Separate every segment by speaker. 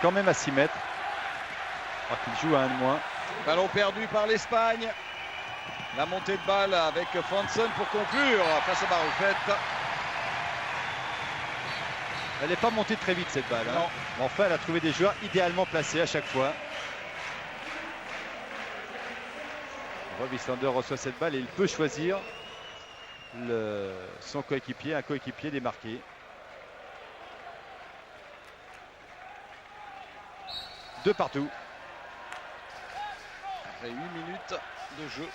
Speaker 1: quand même à 6 mètres. Alors qu'il joue à 1 de moins.
Speaker 2: Ballon perdu par l'Espagne. La montée de balle avec Franson pour conclure face à Barufet.
Speaker 1: Elle n'est pas montée très vite cette balle.
Speaker 2: Non.
Speaker 1: Mais enfin, elle a trouvé des joueurs idéalement placés à chaque fois. Rob Islander reçoit cette balle et il peut choisir son coéquipier, un coéquipier démarqué. Deux partout.
Speaker 2: Après 8 minutes de jeu.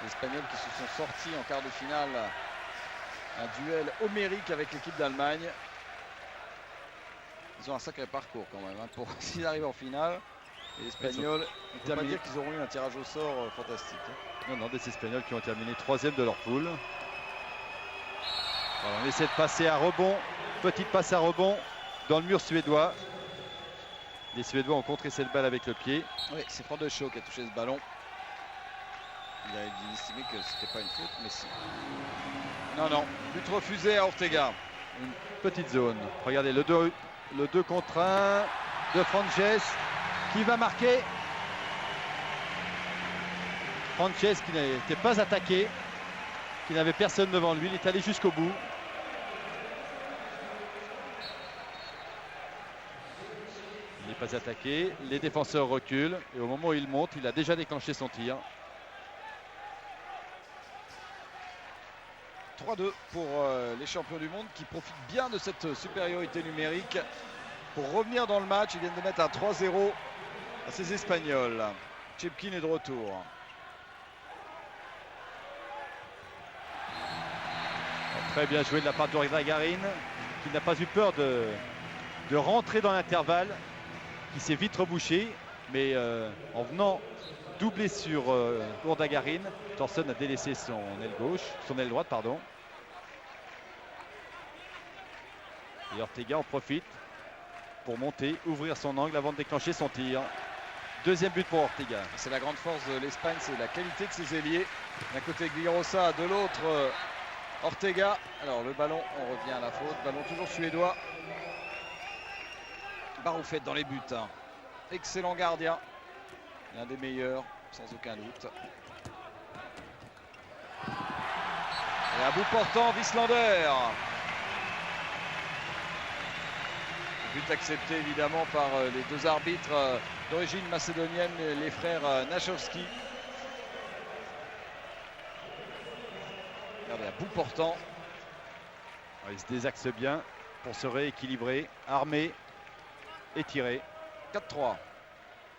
Speaker 2: Les Espagnols qui se sont sortis en quart de finale. Un duel homérique avec l'équipe d'Allemagne. Ils ont un sacré parcours quand même pour s'ils arrivent en finale. Les Espagnols, on ne peut pas dire qu'ils auront eu un tirage au sort fantastique.
Speaker 1: Non, non, des Espagnols qui ont terminé 3e de leur poule. Voilà, on essaie de passer à rebond. Petite passe à rebond dans le mur suédois. Les Suédois ont contré cette balle avec le pied.
Speaker 2: Oui, c'est Van de Schaut qui a touché ce ballon. Il a estimé que c'était pas une faute, mais si. Non, non, but refusé à Ortega.
Speaker 1: Une petite zone. Regardez le 2 contre 1 de Frances qui va marquer. Frances qui n'était pas attaqué, qui n'avait personne devant lui. Il est allé jusqu'au bout. Il n'est pas attaqué. Les défenseurs reculent. Et au moment où il monte, il a déjà déclenché son tir.
Speaker 2: 3-2 pour les champions du monde qui profitent bien de cette supériorité numérique pour revenir dans le match. Ils viennent de mettre un 3-0 à ces Espagnols. Chepkin est de retour.
Speaker 1: Très bien joué de la part d'Ortega Garin, qui n'a pas eu peur de rentrer dans l'intervalle, qui s'est vite rebouché, mais en venant doubler sur Ortega Garin, Thorson a délaissé son aile droite, pardon. Et Ortega en profite pour monter, ouvrir son angle avant de déclencher son tir. Deuxième but pour Ortega.
Speaker 2: C'est la grande force de l'Espagne, c'est la qualité de ses ailiers. D'un côté Glirosa, de l'autre Ortega. Alors le ballon, on revient à la faute. Ballon toujours suédois. Barufet dans les buts. Excellent gardien. L'un des meilleurs, sans aucun doute. Et à bout portant, Wieslander. But accepté évidemment par les deux arbitres d'origine macédonienne, les frères Nashowski. Regardez, à bout portant.
Speaker 1: Il se désaxe bien pour se rééquilibrer, armer et tirer.
Speaker 2: 4-3.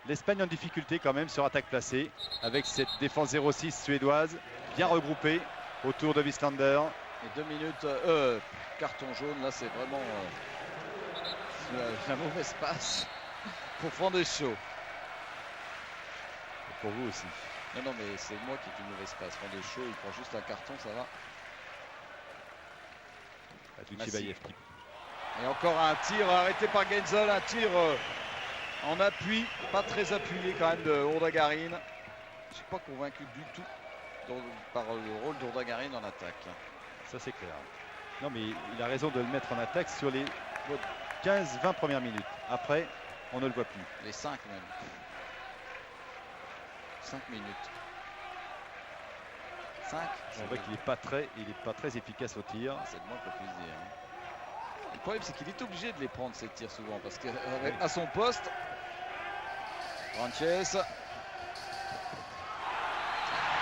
Speaker 1: L'Espagne en difficulté quand même sur attaque placée avec cette défense 0-6 suédoise bien regroupée autour de Wieslander.
Speaker 2: Et 2 minutes, carton jaune, là c'est vraiment la mauvaise passe pour Van de Schaut.
Speaker 1: Et pour vous aussi.
Speaker 2: Non, non, mais c'est moi qui ai une mauvaise passe. Van de Schaut, il prend juste un carton, ça va.
Speaker 1: Dutchebaev qui...
Speaker 2: Et encore un tir arrêté par Genzel, un tir en appui, pas très appuyé quand même de Ortega Garin. Je ne suis pas convaincu du tout par le rôle d'Ortega Garin en attaque.
Speaker 1: Ça c'est clair. Non mais il a raison de le mettre en attaque sur les 15-20 premières minutes. Après, on ne le voit plus.
Speaker 2: Les 5 même. 5 minutes. 5.
Speaker 1: On voit qu'il n'est pas très efficace au tir.
Speaker 2: C'est le moins qu'on puisse dire. Le problème c'est qu'il est obligé de les prendre ces tirs souvent parce qu'à son poste, Frances et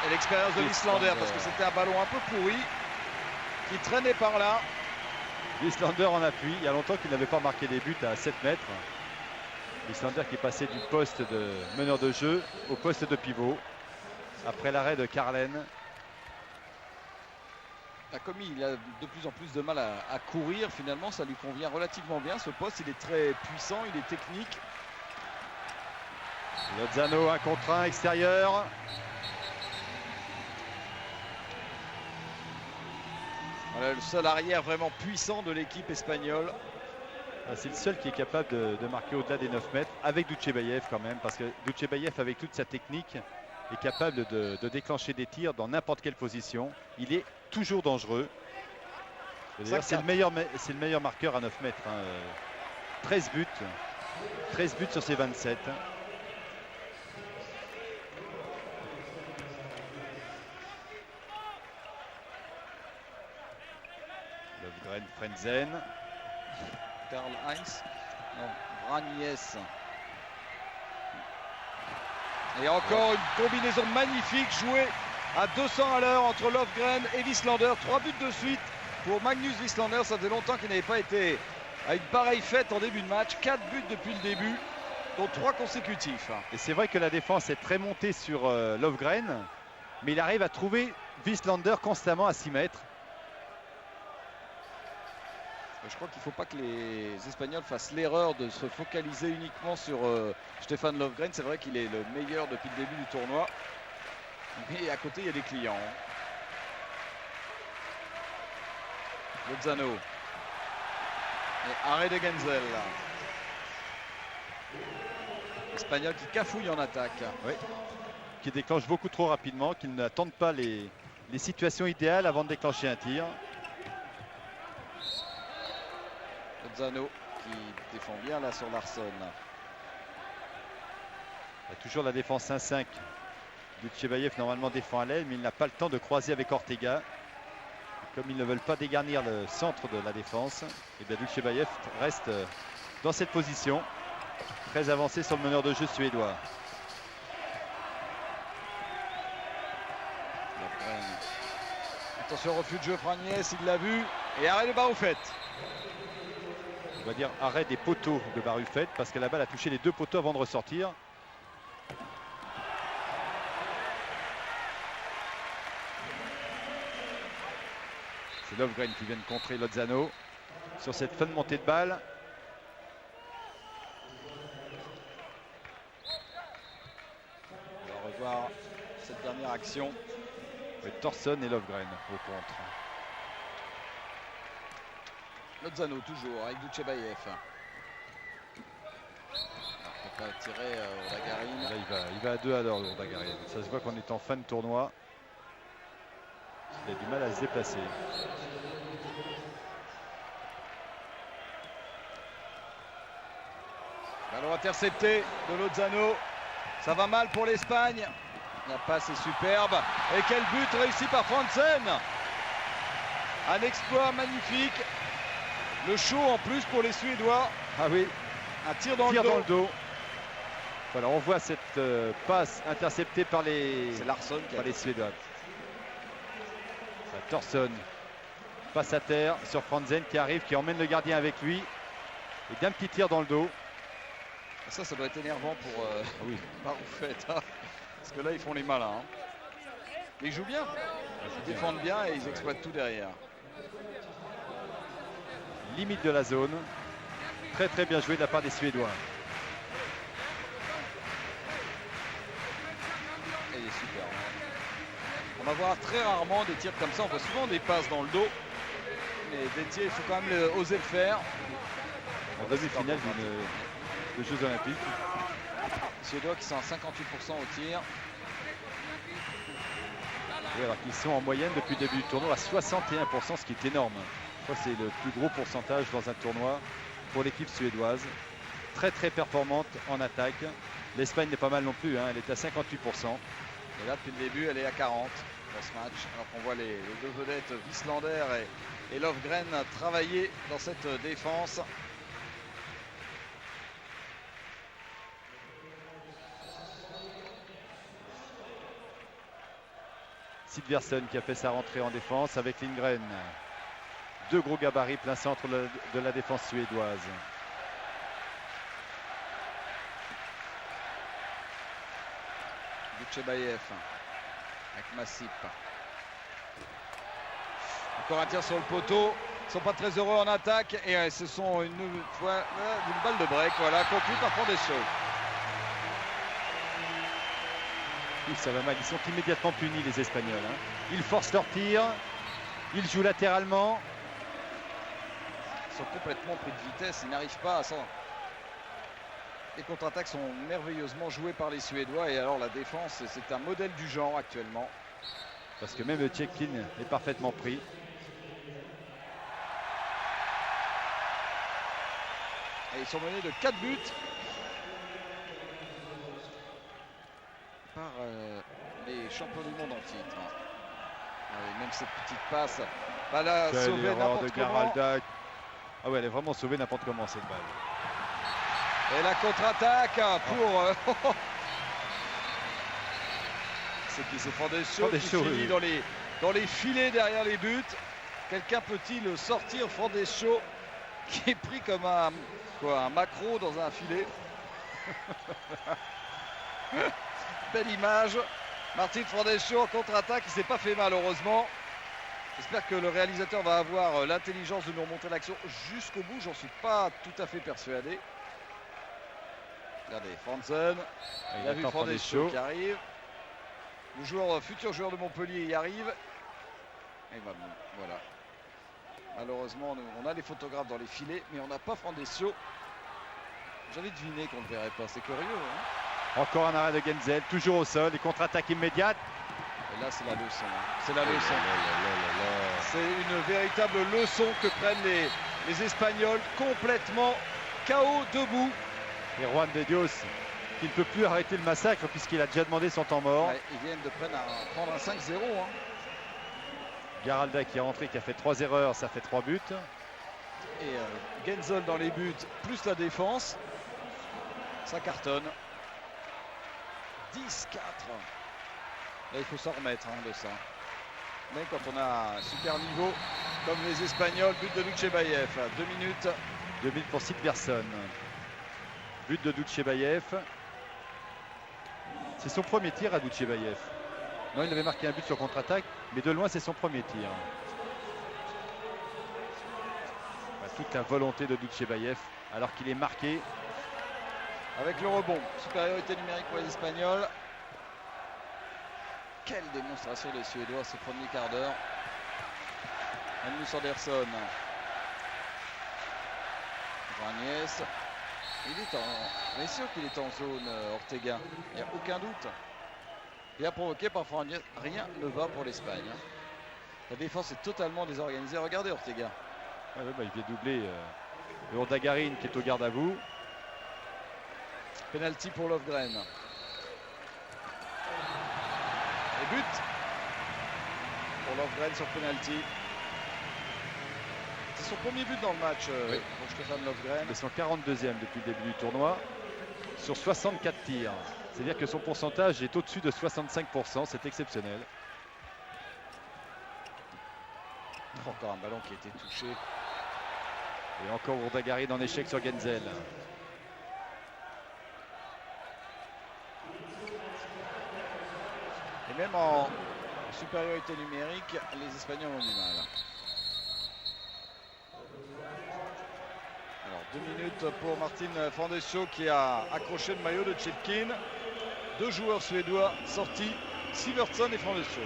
Speaker 2: l'expérience de l'Islander parce que c'était un ballon un peu pourri qui traînait par là.
Speaker 1: Wieslander en appui, il y a longtemps qu'il n'avait pas marqué des buts à 7 mètres. Wieslander qui est passé du poste de meneur de jeu au poste de pivot après l'arrêt de Carlen.
Speaker 2: Comme il a de plus en plus de mal à courir, finalement ça lui convient relativement bien. Ce poste il est très puissant, il est technique.
Speaker 1: Lozano 1 contre 1 extérieur.
Speaker 2: Voilà le seul arrière vraiment puissant de l'équipe espagnole.
Speaker 1: C'est le seul qui est capable de marquer au-delà des 9 mètres avec Dutchebaev quand même, parce que Dutchebaev avec toute sa technique est capable de déclencher des tirs dans n'importe quelle position. Il est toujours dangereux. D'ailleurs, c'est le meilleur marqueur à 9 mètres. 13 buts. 13 buts sur ses 27. Löfgren, Frentzen.
Speaker 2: Karl-Heinz. Braniès. Et encore une combinaison magnifique jouée à 200 à l'heure entre Löfgren et Wieslander. 3 buts de suite pour Magnus Wieslander. Ça faisait longtemps qu'il n'avait pas été à une pareille fête en début de match. 4 buts depuis le début, dont 3 consécutifs.
Speaker 1: Et c'est vrai que la défense est très montée sur Löfgren, mais il arrive à trouver Wieslander constamment à 6 mètres.
Speaker 2: Je crois qu'il ne faut pas que les Espagnols fassent l'erreur de se focaliser uniquement sur Stefan Löfgren. C'est vrai qu'il est le meilleur depuis le début du tournoi. Mais à côté, il y a des clients. Lozano. Et arrêt de Genzel. L'Espagnol qui cafouille en attaque.
Speaker 1: Oui. Qui déclenche beaucoup trop rapidement, qui n'attendent pas les situations idéales avant de déclencher un tir.
Speaker 2: Lozano qui défend bien là sur Larsson.
Speaker 1: Il y a toujours la défense 1-5. Dutchebaev normalement défend à l'aile, mais il n'a pas le temps de croiser avec Ortega. Comme ils ne veulent pas dégarnir le centre de la défense, et bien Dutchebaev reste dans cette position, très avancé sur le meneur de jeu suédois.
Speaker 2: Attention, refus de jeu Franiès, il l'a vu. Et arrêt de Barufet.
Speaker 1: On va dire arrêt des poteaux de Barufet, parce que la balle a touché les 2 poteaux avant de ressortir. C'est Löfgren qui vient de contrer Lozano sur cette fin de montée de balle.
Speaker 2: On va revoir cette dernière action.
Speaker 1: Oui, Thorson et Löfgren au contre.
Speaker 2: Lozano toujours avec Dutchebaev. On peut pas tirer Urdangarin.
Speaker 1: Là, il va à 2 à l'heure, Urdangarin. Ça se voit qu'on est en fin de tournoi. Il a du mal à se déplacer.
Speaker 2: Ballon intercepté de Lozano. Ça va mal pour l'Espagne. La passe est superbe. Et quel but réussi par Frentzen. Un exploit magnifique. Le show en plus pour les Suédois.
Speaker 1: Ah oui,
Speaker 2: un tir dans le dos.
Speaker 1: Voilà, on voit cette passe interceptée par les Suédois. Thorson passe à terre sur Frentzen qui arrive, qui emmène le gardien avec lui. Et d'un petit tir dans le dos.
Speaker 2: Ça doit être énervant pour Barufet. Parce que là, ils font les malins. Mais ils jouent bien. Ils défendent bien et ils exploitent tout derrière.
Speaker 1: Limite de la zone. Très très bien joué de la part des Suédois.
Speaker 2: Et il est super. On va voir très rarement des tirs comme ça. On voit souvent des passes dans le dos. Mais des tirs, il faut quand même oser le faire.
Speaker 1: En demi-finale des Jeux Olympiques.
Speaker 2: Les Suédois qui sont à 58% au tir.
Speaker 1: Oui, alors qu'ils sont en moyenne depuis le début du tournoi à 61%, ce qui est énorme. Je crois que c'est le plus gros pourcentage dans un tournoi pour l'équipe suédoise. Très très performante en attaque. L'Espagne n'est pas mal non plus, elle est à 58%.
Speaker 2: Et là, depuis le début, elle est à 40 dans ce match. Alors qu'on voit les deux vedettes, Wieslander et Löfgren, travailler dans cette défense.
Speaker 1: Sidversen qui a fait sa rentrée en défense avec Lindgren. 2 gros gabarits plein centre de la défense suédoise.
Speaker 2: Dutchebaev avec Massip. Encore un tir sur le poteau. Ils ne sont pas très heureux en attaque. Et ce sont une fois une balle de break. Voilà, conclue par Fondescho.
Speaker 1: Oui, ça va mal. Ils sont immédiatement punis, les Espagnols. Ils forcent leur tir. Ils jouent latéralement.
Speaker 2: Ils sont complètement pris de vitesse. Ils n'arrivent pas à s'en... Les contre-attaques sont merveilleusement jouées par les Suédois. Et alors la défense, c'est un modèle du genre actuellement.
Speaker 1: Parce que même le Tchekin est parfaitement pris.
Speaker 2: Et ils sont menés de 4 buts par les champions du monde en titre. Même cette petite passe va la
Speaker 1: Quelle
Speaker 2: sauver
Speaker 1: erreur
Speaker 2: n'importe
Speaker 1: de
Speaker 2: comment.
Speaker 1: Garalda. Ah ouais, elle est vraiment sauvée n'importe comment cette balle.
Speaker 2: Et la contre-attaque pour... C'est qui? C'est Fandescio qui finit
Speaker 1: oui.
Speaker 2: dans les filets derrière les buts. Quelqu'un peut-il sortir Fandescio qui est pris comme un maquereau dans un filet? Belle image. Martin Fandescio en contre-attaque, il s'est pas fait mal heureusement. J'espère que le réalisateur va avoir l'intelligence de nous remontrer l'action jusqu'au bout. J'en suis pas tout à fait persuadé. Regardez, Franzen. Il a vu Fandescio qui arrive. Le futur joueur de Montpellier y arrive. Et voilà. Malheureusement, on a les photographes dans les filets, mais on n'a pas Fandescio. J'avais deviné qu'on ne le verrait pas. C'est curieux. Hein.
Speaker 1: Encore un arrêt de Genzel, toujours au sol. Et contre-attaque immédiate.
Speaker 2: Et là, c'est la leçon. Hein. C'est la leçon. C'est une véritable leçon que prennent les Espagnols, complètement KO debout.
Speaker 1: Et Juan de Dios, qui ne peut plus arrêter le massacre puisqu'il a déjà demandé son temps mort.
Speaker 2: Ouais, ils viennent de prendre un 5-0. Hein.
Speaker 1: Garalda qui est rentré, qui a fait 3 erreurs, ça fait 3 buts.
Speaker 2: Et Genzel dans les buts, plus la défense. Ça cartonne. 10-4. Là, il faut s'en remettre de ça. Mais quand on a un super niveau, comme les Espagnols, but de Dutchebaev. 2 minutes.
Speaker 1: 2 minutes pour Silverson. But de Dutchebaev. C'est son premier tir à Dutchebaev. Non, il avait marqué un but sur contre-attaque, mais de loin, c'est son premier tir. Toute la volonté de Dutchebaev, alors qu'il est marqué.
Speaker 2: Avec le rebond, supériorité numérique pour les Espagnols. Quelle démonstration des Suédois ce premier quart d'heure. Magnus Andersson. Agnès. Bien sûr qu'il est en zone, Ortega. Il n'y a aucun doute. Bien provoqué par Agnès. Rien ne va pour l'Espagne. La défense est totalement désorganisée. Regardez Ortega.
Speaker 1: Ah ouais, il vient doubler Urda Garin qui est au garde à vous.
Speaker 2: Penalty pour Lofgren. Et but pour Lofgren sur penalty. C'est son premier but dans le match pour Stefan Lofgren.
Speaker 1: C'est son 42e depuis le début du tournoi sur 64 tirs. C'est-à-dire que son pourcentage est au-dessus de 65%. C'est exceptionnel.
Speaker 2: Encore un ballon qui a été touché.
Speaker 1: Et encore Urda Garin en échec sur Genzel.
Speaker 2: Et même en supériorité numérique, les Espagnols ont du mal. Alors 2 minutes pour Martin Fandescio qui a accroché le maillot de Chepkin. 2 joueurs suédois sortis, Sivertson et Fandescio.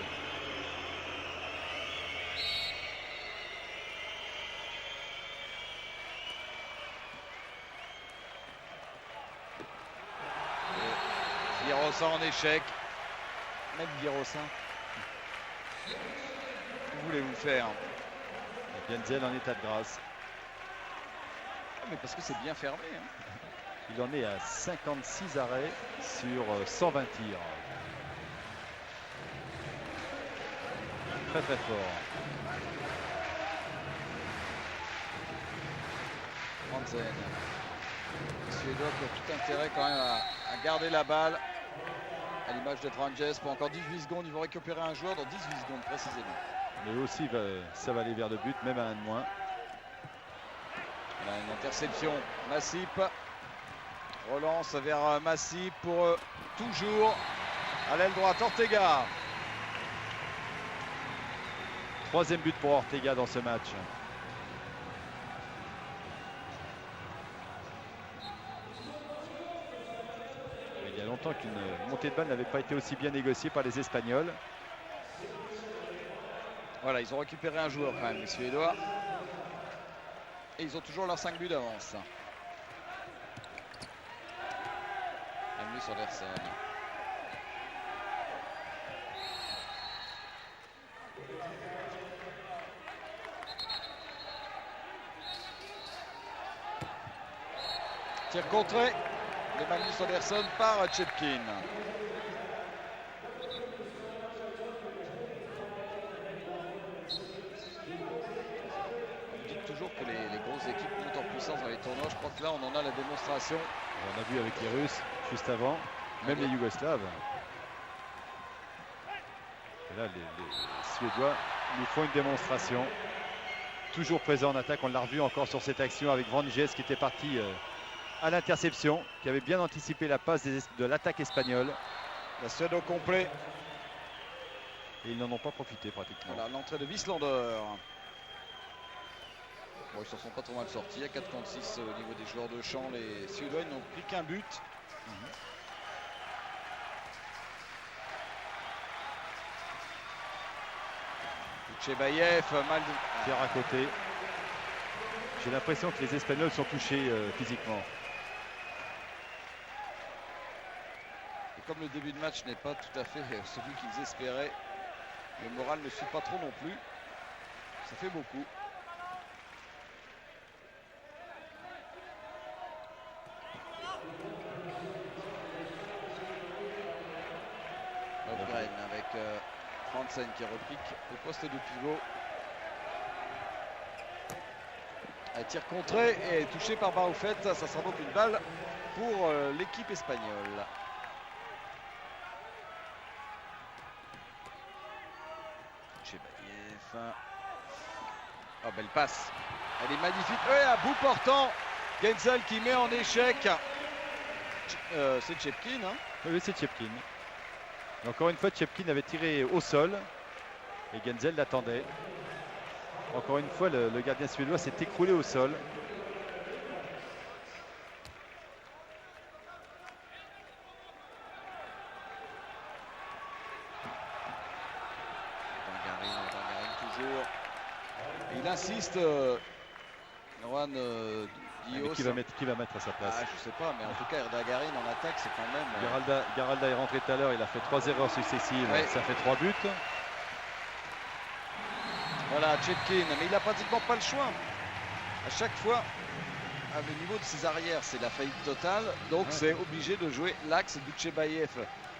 Speaker 2: Virosa en échec. Même Virosa. Que voulez-vous faire?
Speaker 1: Genzel en état de grâce.
Speaker 2: Mais parce que c'est bien fermé. Hein.
Speaker 1: Il en est à 56 arrêts sur 120 tirs. Très très fort.
Speaker 2: Franzen. Les Suédois qui ont tout intérêt quand même à garder la balle. À l'image de Ranges, pour encore 18 secondes, ils vont récupérer un joueur dans 18 secondes précisément.
Speaker 1: Mais aussi, ça va aller vers le but, même à un de moins.
Speaker 2: Voilà, une interception. Massip relance vers Massip pour toujours à l'aile droite Ortega.
Speaker 1: 3e but pour Ortega dans ce match. Il y a longtemps qu'une montée de balle n'avait pas été aussi bien négociée par les Espagnols.
Speaker 2: Voilà, ils ont récupéré un joueur quand même, les Suédois. Et ils ont toujours leurs 5 buts d'avance. Magnus Andersson. Tir contré de Magnus Andersson par Chepkin. On dit toujours que les grosses équipes montent en puissance dans les tournois. Je crois que là, on en a la démonstration.
Speaker 1: On a vu avec les Russes juste avant, même les Yougoslaves. Et là, les Suédois nous font une démonstration. Toujours présent en attaque, on l'a revu encore sur cette action avec Vranjes qui était parti à l'interception, qui avait bien anticipé la passe de l'attaque espagnole.
Speaker 2: La Suède au complet.
Speaker 1: Et ils n'en ont pas profité pratiquement.
Speaker 2: Voilà l'entrée de Wislander. Bon, ils s'en sont pas trop mal sortis. À 4 contre 6 au niveau des joueurs de champ, les Suédois n'ont pris qu'un but. Tchebaïev, mal de...
Speaker 1: Pierre à côté. J'ai l'impression que les Espagnols sont touchés physiquement.
Speaker 2: Et comme le début de match n'est pas tout à fait celui qu'ils espéraient, le moral ne suit pas trop non plus. Ça fait beaucoup. Lovgren avec Franzen qui repique au poste de pivot. Un tir contré et touché par Baroufet. Ça sera donc une balle pour l'équipe espagnole. Tchebaïev. Oh, belle passe. Elle est magnifique. Et à bout portant, Genzel qui met en échec. C'est Chepkin. Hein.
Speaker 1: Oui, c'est Chepkin. Et encore une fois, Chepkin avait tiré au sol et Genzel l'attendait. Encore une fois, le gardien suédois s'est écroulé au sol.
Speaker 2: Dangarin toujours. Et il insiste, Juan Dios.
Speaker 1: Qui va mettre à sa place?
Speaker 2: Je sais pas, mais en tout cas, Dangarin en attaque, c'est quand même.
Speaker 1: Garalda est rentré tout à l'heure, il a fait 3 erreurs successives, ça fait 3 buts.
Speaker 2: Voilà, Chepkin, mais il n'a pratiquement pas le choix. À chaque fois, à le niveau de ses arrières, c'est la faillite totale. Donc c'est obligé de jouer l'axe du Tchebaïev,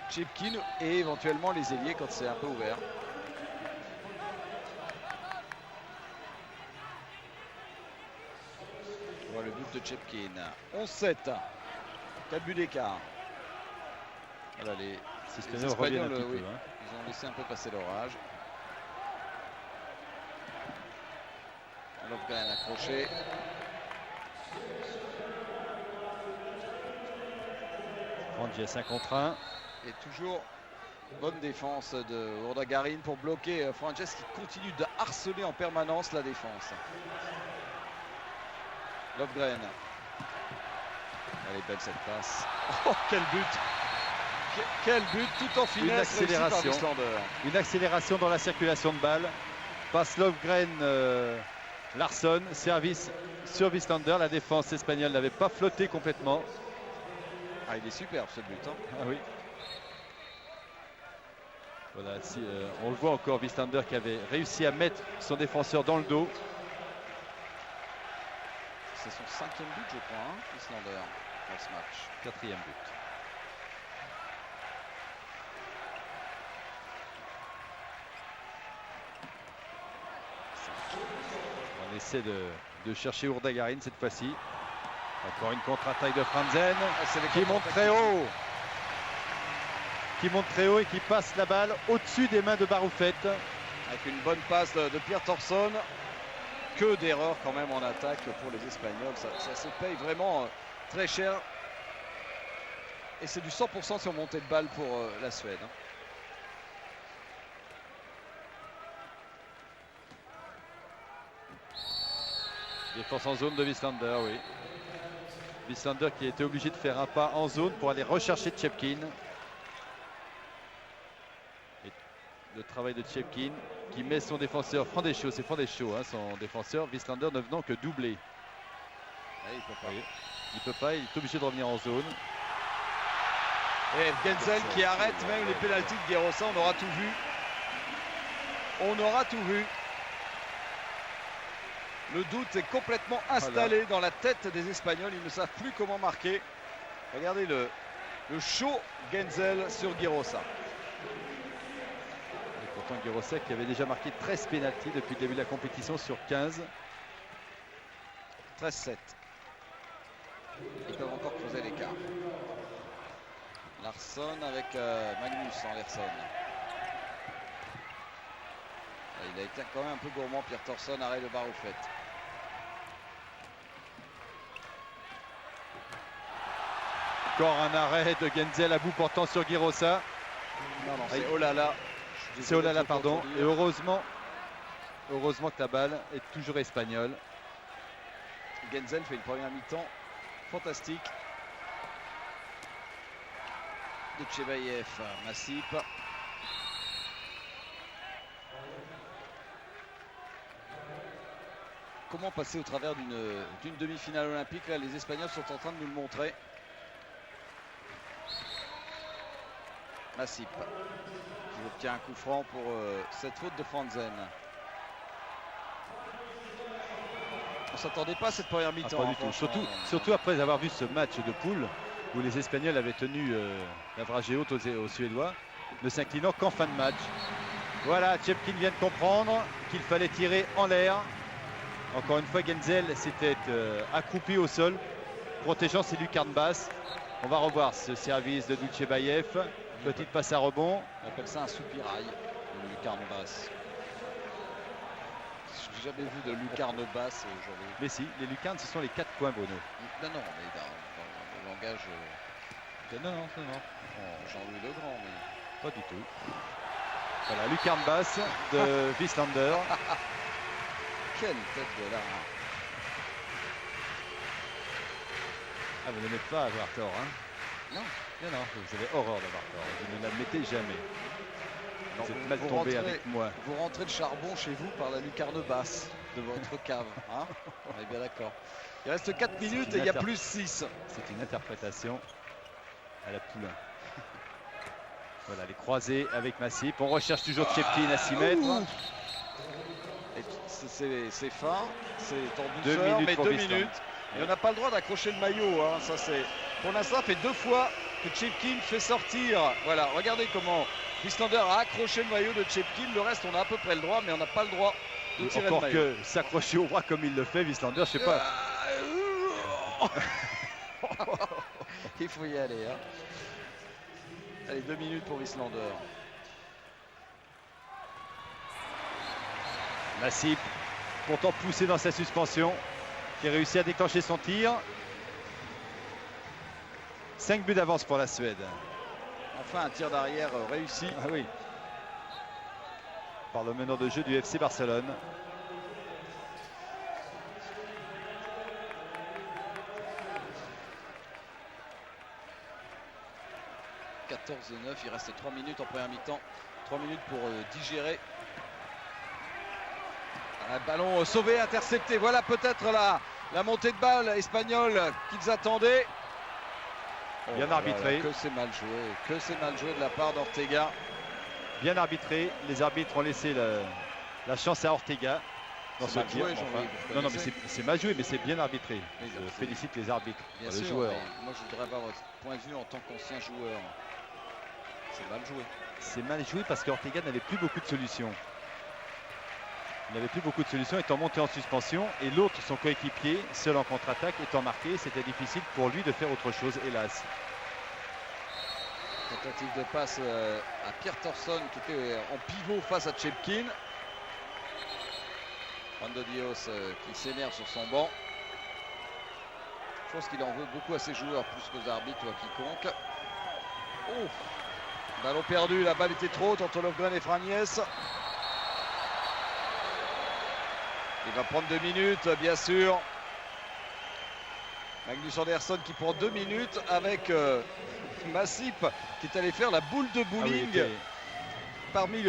Speaker 2: Chepkin et éventuellement les ailiers quand c'est un peu ouvert. Voilà le but de Chepkin. 11-7. 4 buts d'écart. Voilà, les Espagnols, ils ont laissé un peu passer l'orage. Lovgren accroché.
Speaker 1: Vranjes 1 contre 1.
Speaker 2: Et toujours bonne défense de Urdangarin pour bloquer Vranjes qui continue de harceler en permanence la défense. Lovgren. Elle est belle cette passe. Oh, quel but! Quel but tout en finesse.
Speaker 1: Une accélération dans la circulation de balle. Passe Lovgren. Larsson, service sur Wislander. La défense espagnole n'avait pas flotté complètement.
Speaker 2: Ah, il est superbe ce but. Hein.
Speaker 1: Ah oui. Voilà, on le voit encore, Wislander qui avait réussi à mettre son défenseur dans le dos.
Speaker 2: C'est son 5e but, je crois, hein, Wislander, dans ce match.
Speaker 1: 4e but. On essaie de chercher Urdangarin cette fois-ci. Encore une contre-attaque de Franzen qui monte très haut. Qui monte très haut et qui passe la balle au-dessus des mains de Baroufet.
Speaker 2: Avec une bonne passe de Pierre Thorsson. Que d'erreurs quand même en attaque pour les Espagnols. Ça se paye vraiment très cher. Et c'est du 100% sur montée de balle pour la Suède.
Speaker 1: Défense en zone de Wislander, oui. Wislander qui a été obligé de faire un pas en zone pour aller rechercher Chepkin. Et le travail de Chepkin qui met son défenseur Frandescho, c'est Frandescho, hein, son défenseur. Wislander ne venant que doubler.
Speaker 2: Il peut pas.
Speaker 1: Il peut pas, il est obligé de revenir en zone.
Speaker 2: Et Genzel qui arrête même les pénaltys de Guerosa, on aura tout vu. On aura tout vu. Le doute est complètement installé dans la tête des Espagnols. Ils ne savent plus comment marquer. Regardez le show Guentzel sur Guirosa.
Speaker 1: Et pourtant Guirosa qui avait déjà marqué 13 pénaltys depuis le début de la compétition sur 15.
Speaker 2: 13-7. Ils peuvent encore creuser l'écart. Larsson avec Magnus Andersson. Il a été quand même un peu gourmand, Pierre Thorsson, arrêt de Baroufet.
Speaker 1: Encore un arrêt de Guentzel à bout portant sur Guirosa.
Speaker 2: Non, c'est Olala.
Speaker 1: C'est Olala, pardon. Et heureusement que la balle est toujours espagnole.
Speaker 2: Guentzel fait une première mi-temps fantastique. De Tchebaïev, Massip. Comment passer au travers d'une demi-finale olympique? Là, les Espagnols sont en train de nous le montrer. Massip qui obtient un coup franc pour cette faute de Franzen. On ne s'attendait pas à cette première mi-temps.
Speaker 1: Pas du tout. Surtout après avoir vu ce match de poule où les Espagnols avaient tenu la dragée haute aux Suédois, ne s'inclinant qu'en fin de match. Voilà, Chepkin vient de comprendre qu'il fallait tirer en l'air. Encore une fois, Guentzel s'était accroupi au sol, protégeant ses lucarnes basses. On va revoir ce service de Dutchebaïev. Petite passe à rebond.
Speaker 2: On appelle ça un soupirail, une lucarne basse. Je n'ai jamais vu de lucarne basse aujourd'hui.
Speaker 1: Mais si, les lucarnes, ce sont les 4 coins, Bruno.
Speaker 2: Non, mais dans le langage.
Speaker 1: Non.
Speaker 2: Jean-Louis Legrand, mais.
Speaker 1: Pas du tout. Voilà, lucarne basse de Wieslander.
Speaker 2: Quelle tête de là.
Speaker 1: Ah, vous n'aimez pas avoir tort, hein?
Speaker 2: Non.
Speaker 1: Non, vous avez horreur d'avoir tort. Vous ne l'admettez jamais.
Speaker 2: Non,
Speaker 1: vous êtes mal tombé avec moi.
Speaker 2: Vous rentrez le charbon chez vous par la lucarne basse de votre cave. Hein, on est bien d'accord. Il reste 4 minutes et il y a plus 6.
Speaker 1: C'est une interprétation à la poulain. Voilà, les croisés avec Massip. On recherche toujours Chepkin à 6 mètres.
Speaker 2: C'est fin, c'est en
Speaker 1: 2
Speaker 2: douceur,
Speaker 1: minutes
Speaker 2: mais
Speaker 1: pour
Speaker 2: 2
Speaker 1: Wieslander.
Speaker 2: minutes. Et on n'a pas le droit d'accrocher le maillot. Hein. Ça, pour l'instant, ça fait 2 fois que Chepkin fait sortir. Voilà, regardez comment Wieslander a accroché le maillot de Chepkin. Le reste, on a à peu près le droit, mais on n'a pas le droit de tirer
Speaker 1: encore
Speaker 2: le maillot.
Speaker 1: Que s'accrocher au bras comme il le fait, Wieslander, je sais pas.
Speaker 2: Il faut y aller. Hein. Allez, 2 minutes pour Wieslander.
Speaker 1: Massip, pourtant poussé dans sa suspension, qui réussit à déclencher son tir. 5 buts d'avance pour la Suède.
Speaker 2: Enfin, un tir d'arrière réussi.
Speaker 1: Ah oui. Par le meneur de jeu du FC Barcelone.
Speaker 2: « 14-9, il reste 3 minutes en première mi-temps. 3 minutes pour digérer. Un ballon sauvé, intercepté. Voilà peut-être la montée de balle espagnole qu'ils attendaient.
Speaker 1: Bien arbitré.
Speaker 2: Que c'est mal joué. Que c'est mal joué de la part d'Ortega.
Speaker 1: Bien arbitré. Les arbitres ont laissé la chance à Ortega dans ce tir. Non, mais c'est mal joué, mais c'est bien arbitré. Je félicite les arbitres,
Speaker 2: bien
Speaker 1: les
Speaker 2: sûr,
Speaker 1: joueurs.
Speaker 2: Moi, je voudrais avoir votre point de vue en tant qu'ancien joueur. C'est mal joué.
Speaker 1: C'est mal joué parce qu'Ortega n'avait plus beaucoup de solutions. Il n'avait plus beaucoup de solutions étant monté en suspension et l'autre, son coéquipier, seul en contre-attaque, étant marqué, c'était difficile pour lui de faire autre chose, hélas.
Speaker 2: Tentative de passe à Pierre Thorsson qui était en pivot face à Chepkin. Juan de Dios qui s'énerve sur son banc. Je pense qu'il en veut beaucoup à ses joueurs, plus qu'aux arbitres ou à quiconque. Oh, ballon perdu, la balle était trop haute entre Lofgren et Fragnès. Il va prendre 2 minutes, bien sûr. Magnus Andersson qui prend 2 minutes avec Massip qui est allé faire la boule de bowling parmi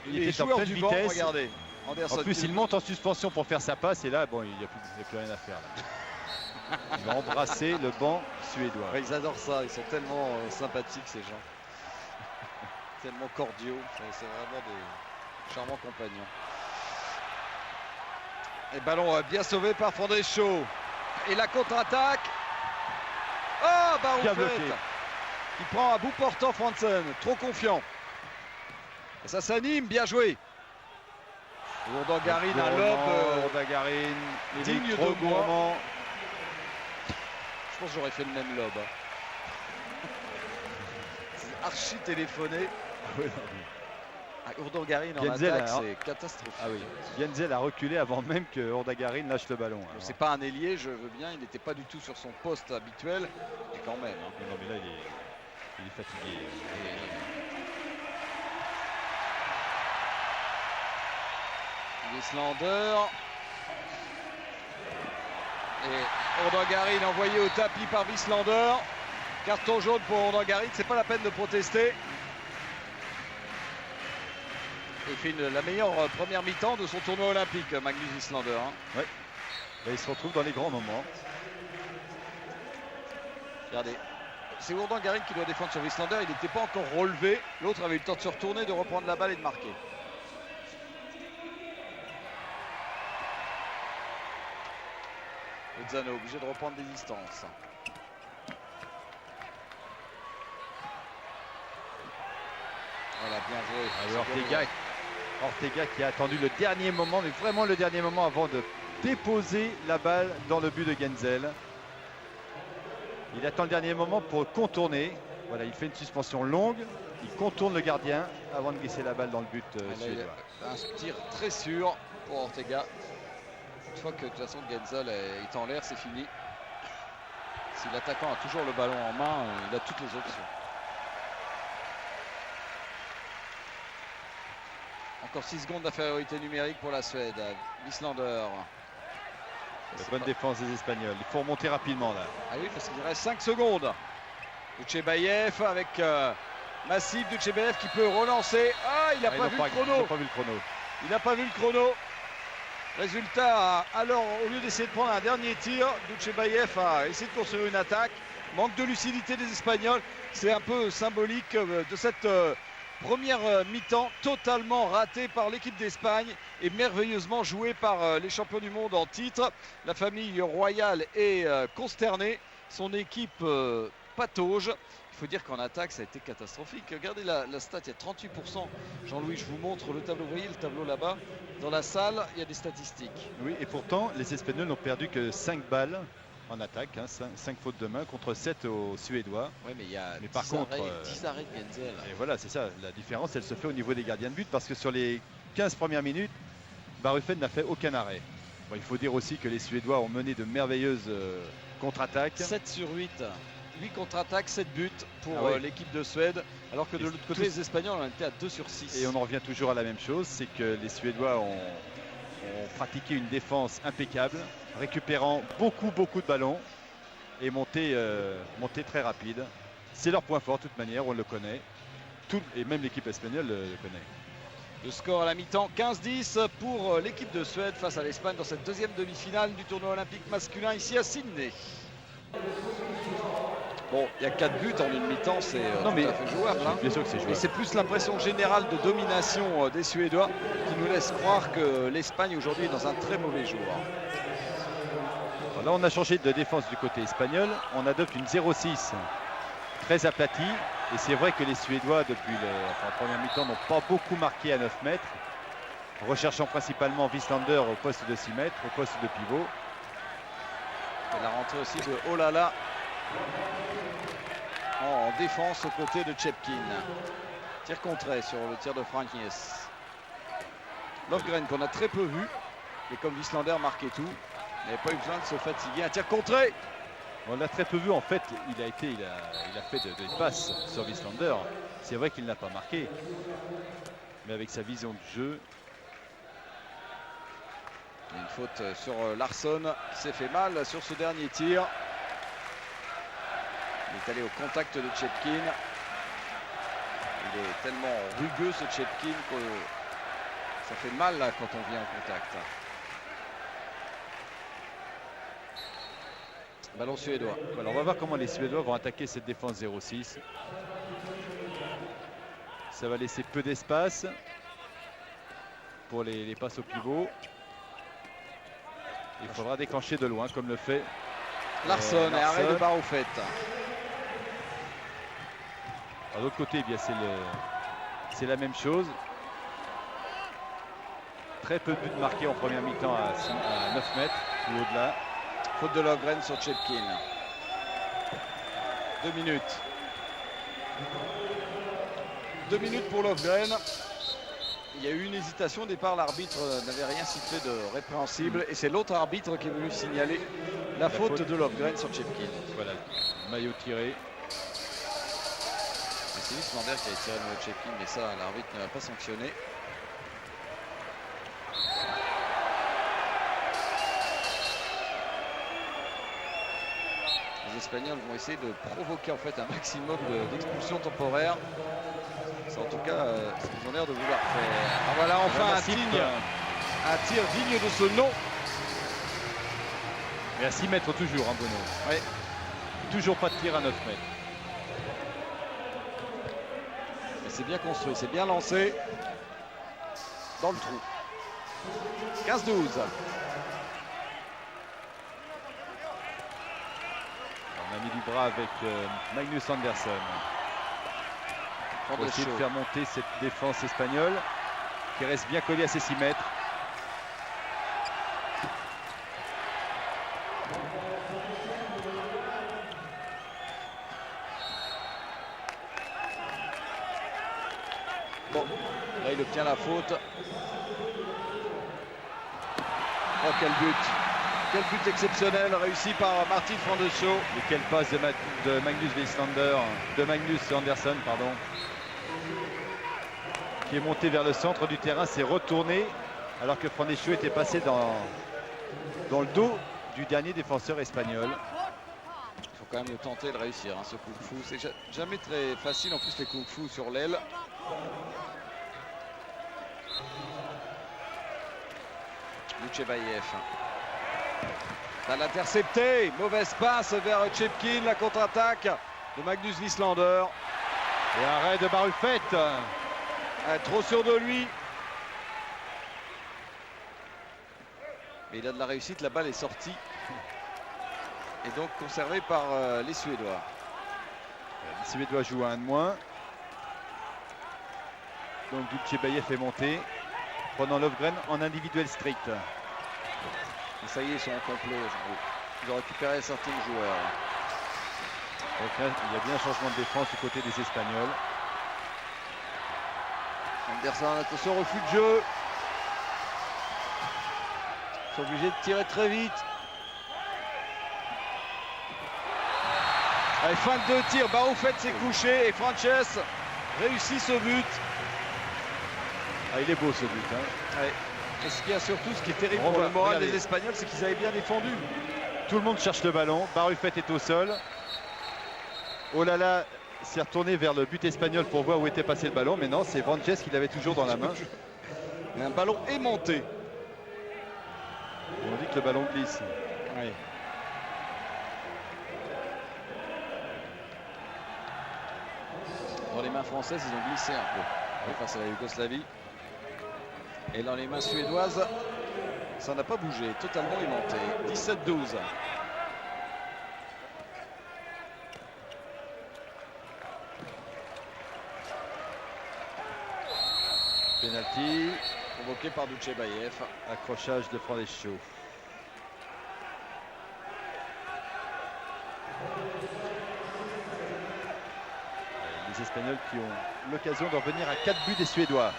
Speaker 2: les joueurs du banc. Regardez, Andersson.
Speaker 1: En plus, il monte en suspension pour faire sa passe et là, bon, il n'y a plus rien à faire. Là. Il va embrasser le banc suédois.
Speaker 2: Ouais, ils adorent ça, ils sont tellement sympathiques ces gens. Tellement cordiaux, c'est vraiment des charmants compagnons. Et ballon bien sauvé par Fondrechaux. Et la contre-attaque. Oh, Baroufet qui prend à bout portant Franzen. Trop confiant. Et ça s'anime, bien joué. Urdangarin, un lob.
Speaker 1: Urdangarin,
Speaker 2: digne de
Speaker 1: trop gourmand.
Speaker 2: Je pense que j'aurais fait le même lob. C'est archi téléphoné. Urdangarin en attaque, c'est catastrophique.
Speaker 1: Ah oui, Bienzel a reculé avant même que Urdangarin lâche le ballon.
Speaker 2: C'est pas un ailier, je veux bien, il n'était pas du tout sur son poste habituel, mais quand même.
Speaker 1: Non mais là il est fatigué.
Speaker 2: Wieslander. Et Urdangarin envoyé au tapis par Wieslander. Carton jaune pour Urdangarin, c'est pas la peine de protester. Il fait la meilleure première mi-temps de son tournoi olympique, Magnus Wieslander.
Speaker 1: Oui, il se retrouve dans les grands moments.
Speaker 2: Regardez, c'est Urdangarin qui doit défendre sur Wieslander. Il n'était pas encore relevé. L'autre avait eu le temps de se retourner, de reprendre la balle et de marquer. Lozano obligé de reprendre des distances. Voilà, bien joué.
Speaker 1: Ortega qui a attendu le dernier moment, mais vraiment le dernier moment avant de déposer la balle dans le but de Genzel. Il attend le dernier moment pour contourner. Voilà, il fait une suspension longue. Il contourne le gardien avant de glisser la balle dans le but suédois.
Speaker 2: Un tir très sûr pour Ortega. Une fois que de toute façon Genzel est en l'air, c'est fini. Si l'attaquant a toujours le ballon en main, il a toutes les options. Encore 6 secondes d'infériorité numérique pour la Suède. Wieslander.
Speaker 1: Bonne défense des Espagnols. Il faut remonter rapidement là.
Speaker 2: Ah oui, parce qu'il reste 5 secondes. Duchebaev avec Massif. Duchebaev qui peut relancer. Ah, il n'a pas vu le chrono. Il n'a pas vu le chrono. Résultat, alors au lieu d'essayer de prendre un dernier tir, Duchebaev a essayé de construire une attaque. Manque de lucidité des Espagnols. C'est un peu symbolique de cette première mi-temps totalement ratée par l'équipe d'Espagne et merveilleusement jouée par les champions du monde en titre. La famille royale est consternée. Son équipe patauge. Il faut dire qu'en attaque, ça a été catastrophique. Regardez la stat, il y a 38%. Jean-Louis, je vous montre le tableau. Vous voyez le tableau là-bas? Dans la salle, il y a des statistiques.
Speaker 1: Oui, et pourtant, les Espagnols n'ont perdu que 5 balles en attaque, 5 fautes de main contre 7 aux Suédois.
Speaker 2: Oui, mais il y a
Speaker 1: 10
Speaker 2: arrêts de Genzel.
Speaker 1: Et voilà, c'est ça. La différence, elle se fait au niveau des gardiens de but parce que sur les 15 premières minutes, Barufen n'a fait aucun arrêt. Bon, il faut dire aussi que les Suédois ont mené de merveilleuses contre-attaques.
Speaker 2: 7 sur 8. 8 contre-attaques, 7 buts pour l'équipe de Suède, alors que de l'autre côté, les Espagnols en étaient à 2 sur 6.
Speaker 1: Et on en revient toujours à la même chose, c'est que les Suédois ont pratiqué une défense impeccable, récupérant beaucoup de ballons et monté très rapide. C'est leur point fort de toute manière, on le connaît. Et même l'équipe espagnole le connaît.
Speaker 2: Le score à la mi-temps, 15-10 pour l'équipe de Suède face à l'Espagne dans cette deuxième demi-finale du tournoi olympique masculin ici à Sydney. Bon, il y a 4 buts en une mi-temps, c'est tout à fait jouable.
Speaker 1: Bien sûr que c'est jouable.
Speaker 2: Et c'est plus l'impression générale de domination des Suédois qui nous laisse croire que l'Espagne aujourd'hui est dans un très mauvais jour.
Speaker 1: Là, on a changé de défense du côté espagnol. On adopte une 0-6 très aplatie. Et c'est vrai que les Suédois, depuis la première mi-temps, n'ont pas beaucoup marqué à 9 mètres. Recherchant principalement Wieslander au poste de 6 mètres, au poste de pivot.
Speaker 2: Et la rentrée aussi de Olala en défense aux côtés de Chepkin. Tir contré sur le tir de Frankies. Lofgren qu'on a très peu vu, et comme Wieslander marquait tout, il n'avait pas eu besoin de se fatiguer. Un tir contré.
Speaker 1: On l'a très peu vu, en fait, il a fait de passes sur Wieslander. C'est vrai qu'il n'a pas marqué, mais avec sa vision du jeu.
Speaker 2: Une faute sur Larsson qui s'est fait mal sur ce dernier tir. Il est allé au contact de Chepkin. Il est tellement rugueux ce Chepkin que ça fait mal là, quand on vient en contact. Ballon suédois.
Speaker 1: Alors on va voir comment les Suédois vont attaquer cette défense 0-6. Ça va laisser peu d'espace pour les passes au pivot. Il faudra déclencher de loin comme le fait
Speaker 2: Larsson et arrêt de Barofet.
Speaker 1: De l'autre côté, eh bien c'est la même chose. Très peu de buts marqués en première mi-temps à 9 mètres ou au-delà.
Speaker 2: Faute de Lovgren sur Chepkin. 2 minutes. 2 minutes pour Lovgren. Il y a eu une hésitation au départ, l'arbitre n'avait rien sifflé de répréhensible et c'est l'autre arbitre qui est venu signaler la faute de Lovgren sur Chepkin.
Speaker 1: Voilà, maillot tiré.
Speaker 2: C'est Wislander qui a tiré le maillot de Chepkin, mais ça l'arbitre ne l'a pas sanctionné. Les Espagnols vont essayer de provoquer en fait un maximum d'expulsions temporaires. C'est en tout cas ce qu'ils ont l'air de vouloir faire. Ah, voilà enfin un tir digne de ce nom.
Speaker 1: Mais à 6 mètres toujours, hein, Bruno.
Speaker 2: Oui.
Speaker 1: Toujours pas de tir à 9 mètres.
Speaker 2: Mais c'est bien construit, c'est bien lancé. Dans le trou. 15-12.
Speaker 1: On a mis du bras avec Magnus Andersson. Pour essayer de faire monter cette défense espagnole qui reste bien collée à ses 6 mètres.
Speaker 2: Bon, là il obtient la faute. Oh quel but! Quel but exceptionnel réussi par Martin Frandescho.
Speaker 1: Et quelle passe de Magnus Wislander, de Magnus Andersson, pardon, qui est monté vers le centre du terrain, s'est retourné alors que Frandescho était passé dans le dos du dernier défenseur espagnol.
Speaker 2: Il faut quand même le tenter de réussir, hein, ce kung fu. C'est jamais très facile en plus les kung fu sur l'aile. Luchevaïev. Balle interceptée, mauvaise passe vers Chepkin, la contre-attaque de Magnus Wislander.
Speaker 1: Et arrêt de Barufet.
Speaker 2: Trop sûr de lui. Mais il a de la réussite, la balle est sortie. Et donc conservée par les Suédois.
Speaker 1: Les Suédois jouent à un de moins. Donc Luchevaïev est monté, prenant Lovgren en individuel strict.
Speaker 2: Et ça y est, ils sont en complot. Ils ont récupéré certains joueurs.
Speaker 1: Donc là, il y a bien un changement de défense du côté des Espagnols.
Speaker 2: Anderson, attention, refus de jeu. Ils sont obligés de tirer très vite. Allez, fin de tir, Barufet s'est couché et Frances réussit ce but.
Speaker 1: Ah, il est beau ce but. Hein.
Speaker 2: Ouais. Et ce qu'il y a surtout, ce qui est terrible pour le moral des Espagnols, c'est qu'ils avaient bien défendu.
Speaker 1: Tout le monde cherche le ballon. Barufet est au sol. Oh là là, s'est retourné vers le but espagnol pour voir où était passé le ballon. Mais non, c'est Frances qui l'avait toujours dans la main.
Speaker 2: Et un ballon aimanté.
Speaker 1: Et on dit que le ballon glisse.
Speaker 2: Oui. Dans les mains françaises, ils ont glissé un peu face à la Yougoslavie. Et dans les mains suédoises, ça n'a pas bougé, totalement aimanté. 17-12.
Speaker 1: Penalty.
Speaker 2: Provoqué par Luchevaïev.
Speaker 1: Accrochage de Frandescho. Les Espagnols qui ont l'occasion d'en venir à 4 buts des Suédois.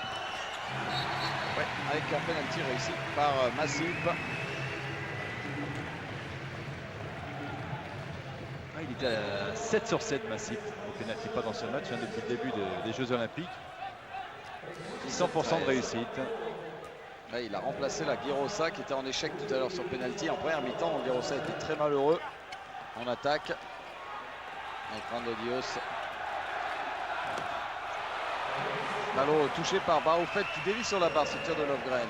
Speaker 2: Ouais, avec un penalty réussi par Massip.
Speaker 1: Ah, il était à 7 sur 7 Massip. Au penalty pas dans ce match hein, depuis le début des Jeux Olympiques. 100% de réussite.
Speaker 2: Là, il a remplacé la Girosa qui était en échec tout à l'heure sur penalty. En première mi-temps, Girosa était très malheureux en attaque. Avec Randodios. Ballon touché par Barufet qui dévie sur la barre, ce tir de Lovgren.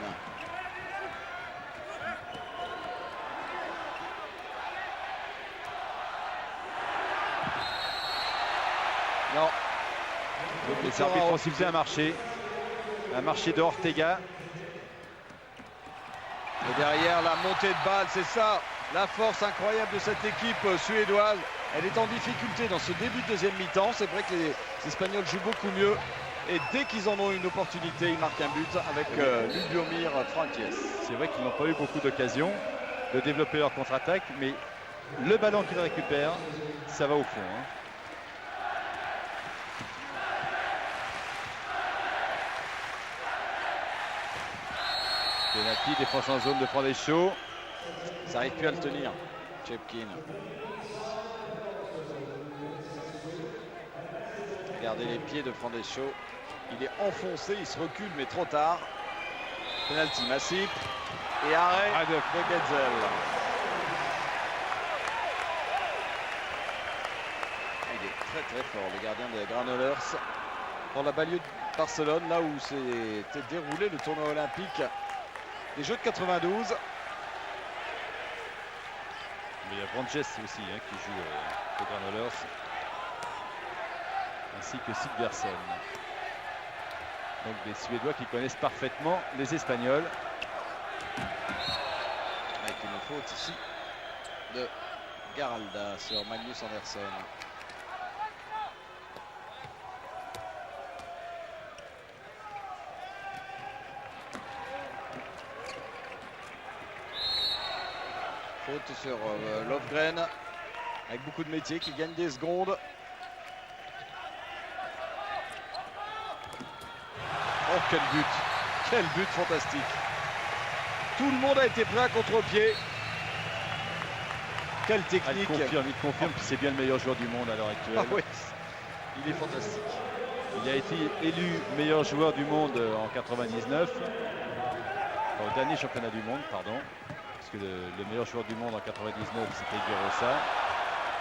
Speaker 2: Non.
Speaker 1: Les arbitres ont sifflé un marché de Ortega.
Speaker 2: Et derrière, la montée de balle, c'est ça, la force incroyable de cette équipe suédoise. Elle est en difficulté dans ce début de deuxième mi-temps. C'est vrai que les Espagnols jouent beaucoup mieux. Et dès qu'ils en ont une opportunité, ils marquent un but avec Lubomir Franques.
Speaker 1: C'est vrai qu'ils n'ont pas eu beaucoup d'occasions de développer leur contre-attaque, mais le ballon qu'ils récupèrent, ça va au fond. Hein. Penalty, défense en zone de Fondé-Chaud.
Speaker 2: Ça n'arrive plus à le tenir, Chepkin. Regardez les pieds de Fondé-Chaud. Il est enfoncé, il se recule, mais trop tard. Penalty Massip. Et arrêt de Genzel. Il est très très fort, le gardien des Granollers. Dans la banlieue de Barcelone, là où s'était déroulé le tournoi olympique des Jeux de 92.
Speaker 1: Mais il y a Branches aussi hein, qui joue les Granollers. Ainsi que Sigvarsson. Donc des Suédois qui connaissent parfaitement les Espagnols.
Speaker 2: Avec une faute ici de Garalda sur Magnus Andersson. Faute sur Lovgren, avec beaucoup de métiers qui gagne des secondes. Oh quel but! Quel but fantastique! Tout le monde a été pris à contre-pied. Quelle technique!
Speaker 1: Il confirme que c'est bien le meilleur joueur du monde à l'heure actuelle.
Speaker 2: Ah oui, il est fantastique.
Speaker 1: Il a été élu meilleur joueur du monde en 99. Au dernier championnat du monde, pardon. Parce que le meilleur joueur du monde en 99, c'était Guerosa.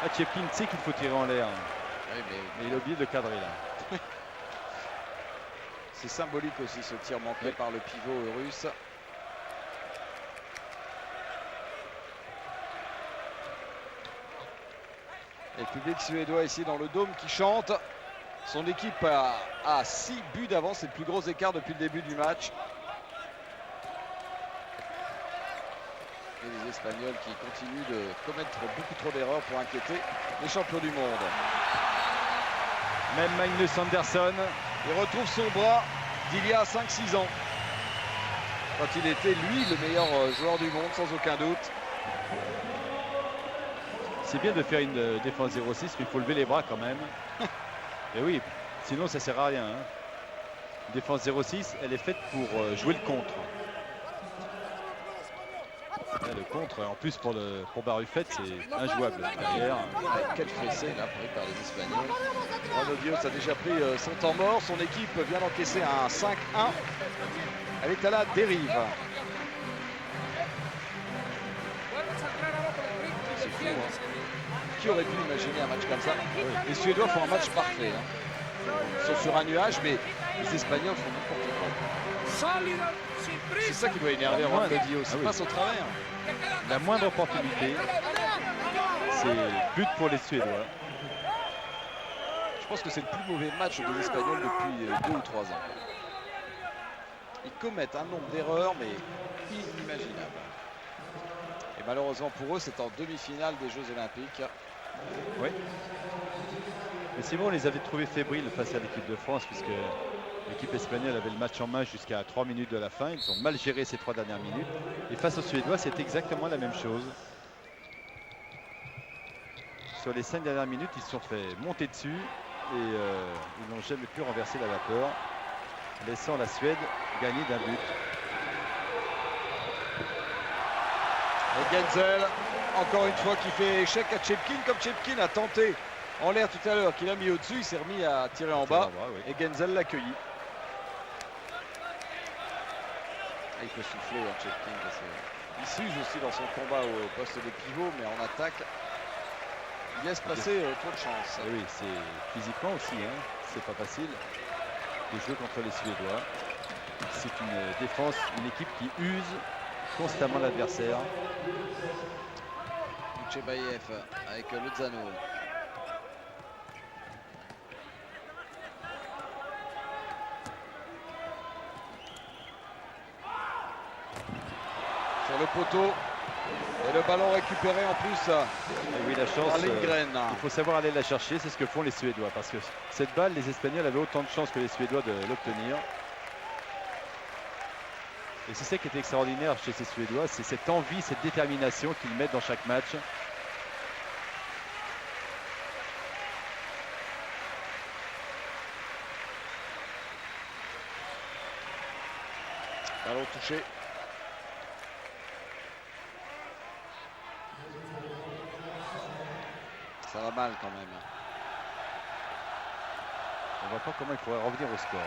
Speaker 1: Ah, Chepkin sait qu'il faut tirer en l'air.
Speaker 2: Oui,
Speaker 1: mais il a oublié de cadrer là.
Speaker 2: C'est symbolique aussi ce tir manqué par le pivot russe. Et le public suédois ici dans le dôme qui chante. Son équipe a 6 buts d'avance, c'est le plus gros écart depuis le début du match. Et les Espagnols qui continuent de commettre beaucoup trop d'erreurs pour inquiéter les champions du monde.
Speaker 1: Même Magnus Andersson.
Speaker 2: Il retrouve son bras d'il y a 5-6 ans. Quand il était, lui, le meilleur joueur du monde, sans aucun doute.
Speaker 1: C'est bien de faire une défense 0-6, mais il faut lever les bras quand même. Et oui, sinon ça sert à rien. Hein. Une défense 0-6, elle est faite pour jouer le contre. Là, le contre, en plus pour Barufet, c'est injouable derrière.
Speaker 2: Quel fessé là pris par les Espagnols. Ronaldo a déjà pris son temps mort. Son équipe vient d'encaisser un 5-1. Elle est à la dérive. C'est fou, hein. Qui aurait pu imaginer un match comme ça? Les Suédois font un match parfait. Hein. Ils sont sur un nuage, mais les Espagnols font n'importe quoi. C'est ça qui doit énerver Ronaldo. Ça passe au travers.
Speaker 1: La moindre opportunité, c'est but pour les Suédois.
Speaker 2: Je pense que c'est le plus mauvais match des Espagnols depuis 2 ou 3 ans. Ils commettent un nombre d'erreurs, mais inimaginables. Et malheureusement pour eux, c'est en demi-finale des Jeux Olympiques.
Speaker 1: Oui. Mais c'est bon, on les avait trouvés fébriles face à l'équipe de France, puisque l'équipe espagnole avait le match en main jusqu'à 3 minutes de la fin. Ils ont mal géré ces 3 dernières minutes. Et face aux Suédois, c'est exactement la même chose. Sur les 5 dernières minutes, ils se sont fait monter dessus et ils n'ont jamais pu renverser la vapeur, laissant la Suède gagner d'un but.
Speaker 2: Et Genzel, encore une fois, qui fait échec à Chepkin, comme Chepkin a tenté en l'air tout à l'heure, qu'il a mis au-dessus. Il s'est remis à tirer en bas,
Speaker 1: oui.
Speaker 2: Et Genzel l'accueillit. Il peut souffler, hein, Chepkin. Il s'use aussi dans son combat au poste de pivot, mais en attaque, il laisse passer trop de chance.
Speaker 1: Et oui, c'est physiquement aussi, hein. C'est pas facile de jouer contre les Suédois. C'est une défense, une équipe qui use constamment l'adversaire.
Speaker 2: Tchebaïev avec Lozano. sur le poteau. Et le ballon récupéré en plus
Speaker 1: Et oui, la chance,
Speaker 2: par Lindgren.
Speaker 1: il faut savoir aller la chercher, c'est ce que font les Suédois. Parce que cette balle, les Espagnols avaient autant de chances que les Suédois de l'obtenir. Et c'est ça qui est extraordinaire chez ces Suédois, c'est cette envie, cette détermination qu'ils mettent dans chaque match.
Speaker 2: Ballon touché. Ça va mal quand même.
Speaker 1: On ne voit pas comment il pourrait revenir au score.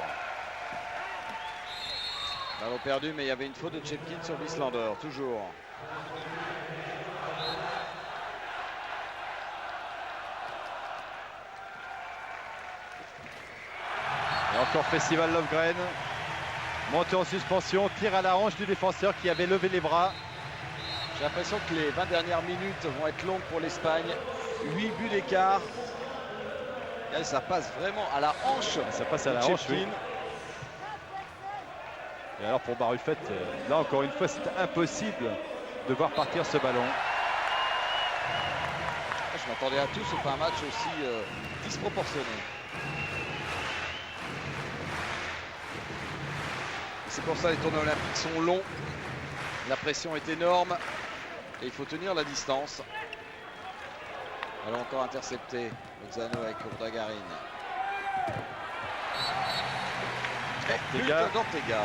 Speaker 2: Ballon perdu, mais il y avait une faute de Chepkin sur Wieslander, toujours.
Speaker 1: Et encore Festival Lovgren. Monté en suspension, tir à la hanche du défenseur qui avait levé les bras.
Speaker 2: J'ai l'impression que les 20 dernières minutes vont être longues pour l'Espagne. 8 buts d'écart. Là, ça passe vraiment à la hanche.
Speaker 1: Ça passe à la hanche, oui. Et alors pour Barufet, là encore une fois, c'est impossible de voir partir ce ballon.
Speaker 2: Je m'attendais à tout, sauf un match aussi disproportionné. C'est pour ça que les tournois olympiques sont longs. La pression est énorme. Et il faut tenir la distance. Alors encore intercepté. Lozano avec Urdangarin. Et but d'Ortega.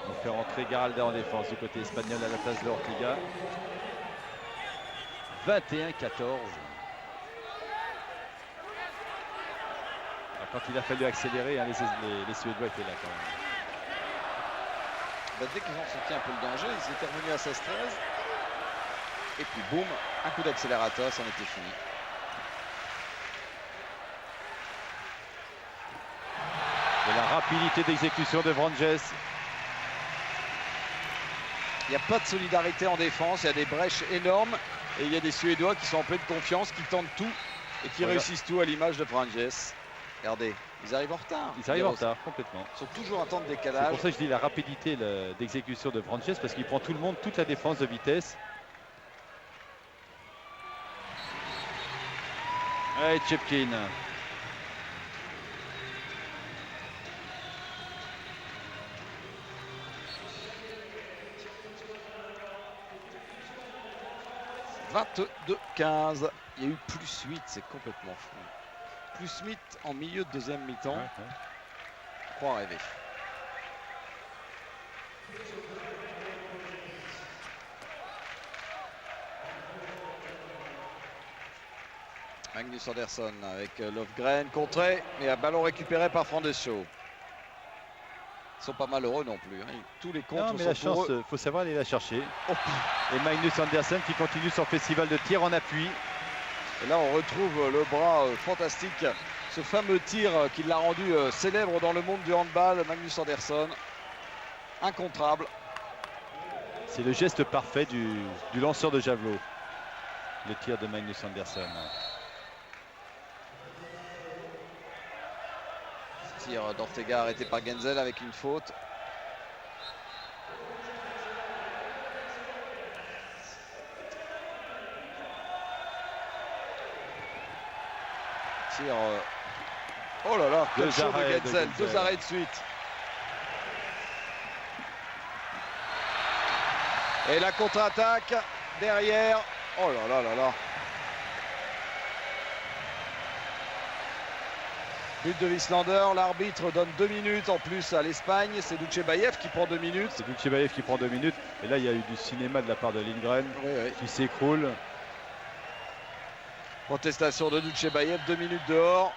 Speaker 1: On fait rentrer Garalda en défense du côté espagnol à la place de Ortega. 21-14. Quand il a fallu accélérer, hein, les Suédois étaient là quand même.
Speaker 2: Bah, dès qu'ils ont senti un peu le danger, ils étaient revenus à 16-13. Et puis boum, un coup d'accélérateur, c'en était fini.
Speaker 1: Et la rapidité d'exécution de Vranjes.
Speaker 2: Il n'y a pas de solidarité en défense, il y a des brèches énormes. Et il y a des Suédois qui sont en pleine confiance, qui tentent tout et qui réussissent tout à l'image de Vranjes. Regardez, ils arrivent en retard.
Speaker 1: Ils arrivent en retard, complètement.
Speaker 2: Ils sont toujours en temps de
Speaker 1: C'est
Speaker 2: décalage.
Speaker 1: pour ça que je dis la rapidité d'exécution de Vranjes, parce qu'il prend tout le monde, toute la défense de vitesse. Allez, Chepkin. «
Speaker 2: 22-15 ». Il y a eu plus 8, c'est complètement fou. Plus 8 en milieu de deuxième mi-temps.
Speaker 1: Ouais.
Speaker 2: Crois rêver. Magnus Andersson avec Lovgren contré et un ballon récupéré par Frandeshaw. Ils sont pas malheureux non plus. Hein. Tous les contres
Speaker 1: Non, mais
Speaker 2: sont
Speaker 1: la chance,
Speaker 2: pour eux.
Speaker 1: faut savoir aller la chercher.
Speaker 2: Oh.
Speaker 1: Et Magnus Andersson qui continue son festival de tir en appui.
Speaker 2: Et là, on retrouve le bras fantastique. Ce fameux tir qui l'a rendu célèbre dans le monde du handball, Magnus Andersson. Incontrable.
Speaker 1: C'est le geste parfait du lanceur de javelot. Le tir de Magnus Andersson.
Speaker 2: Tir d'Ortega arrêté par Genzel avec une faute. Tir. Oh là là, quel show de Genzel. 2 arrêts de suite. Et la contre-attaque derrière. Oh là là là là. But de Wieslander, l'arbitre donne 2 minutes en plus à l'Espagne. C'est Dutchebaev qui prend 2 minutes.
Speaker 1: C'est Dutchebaev qui prend 2 minutes. Et là, il y a eu du cinéma de la part de Lindgren qui s'écroule.
Speaker 2: Protestation de Dutchebaev, 2 minutes dehors.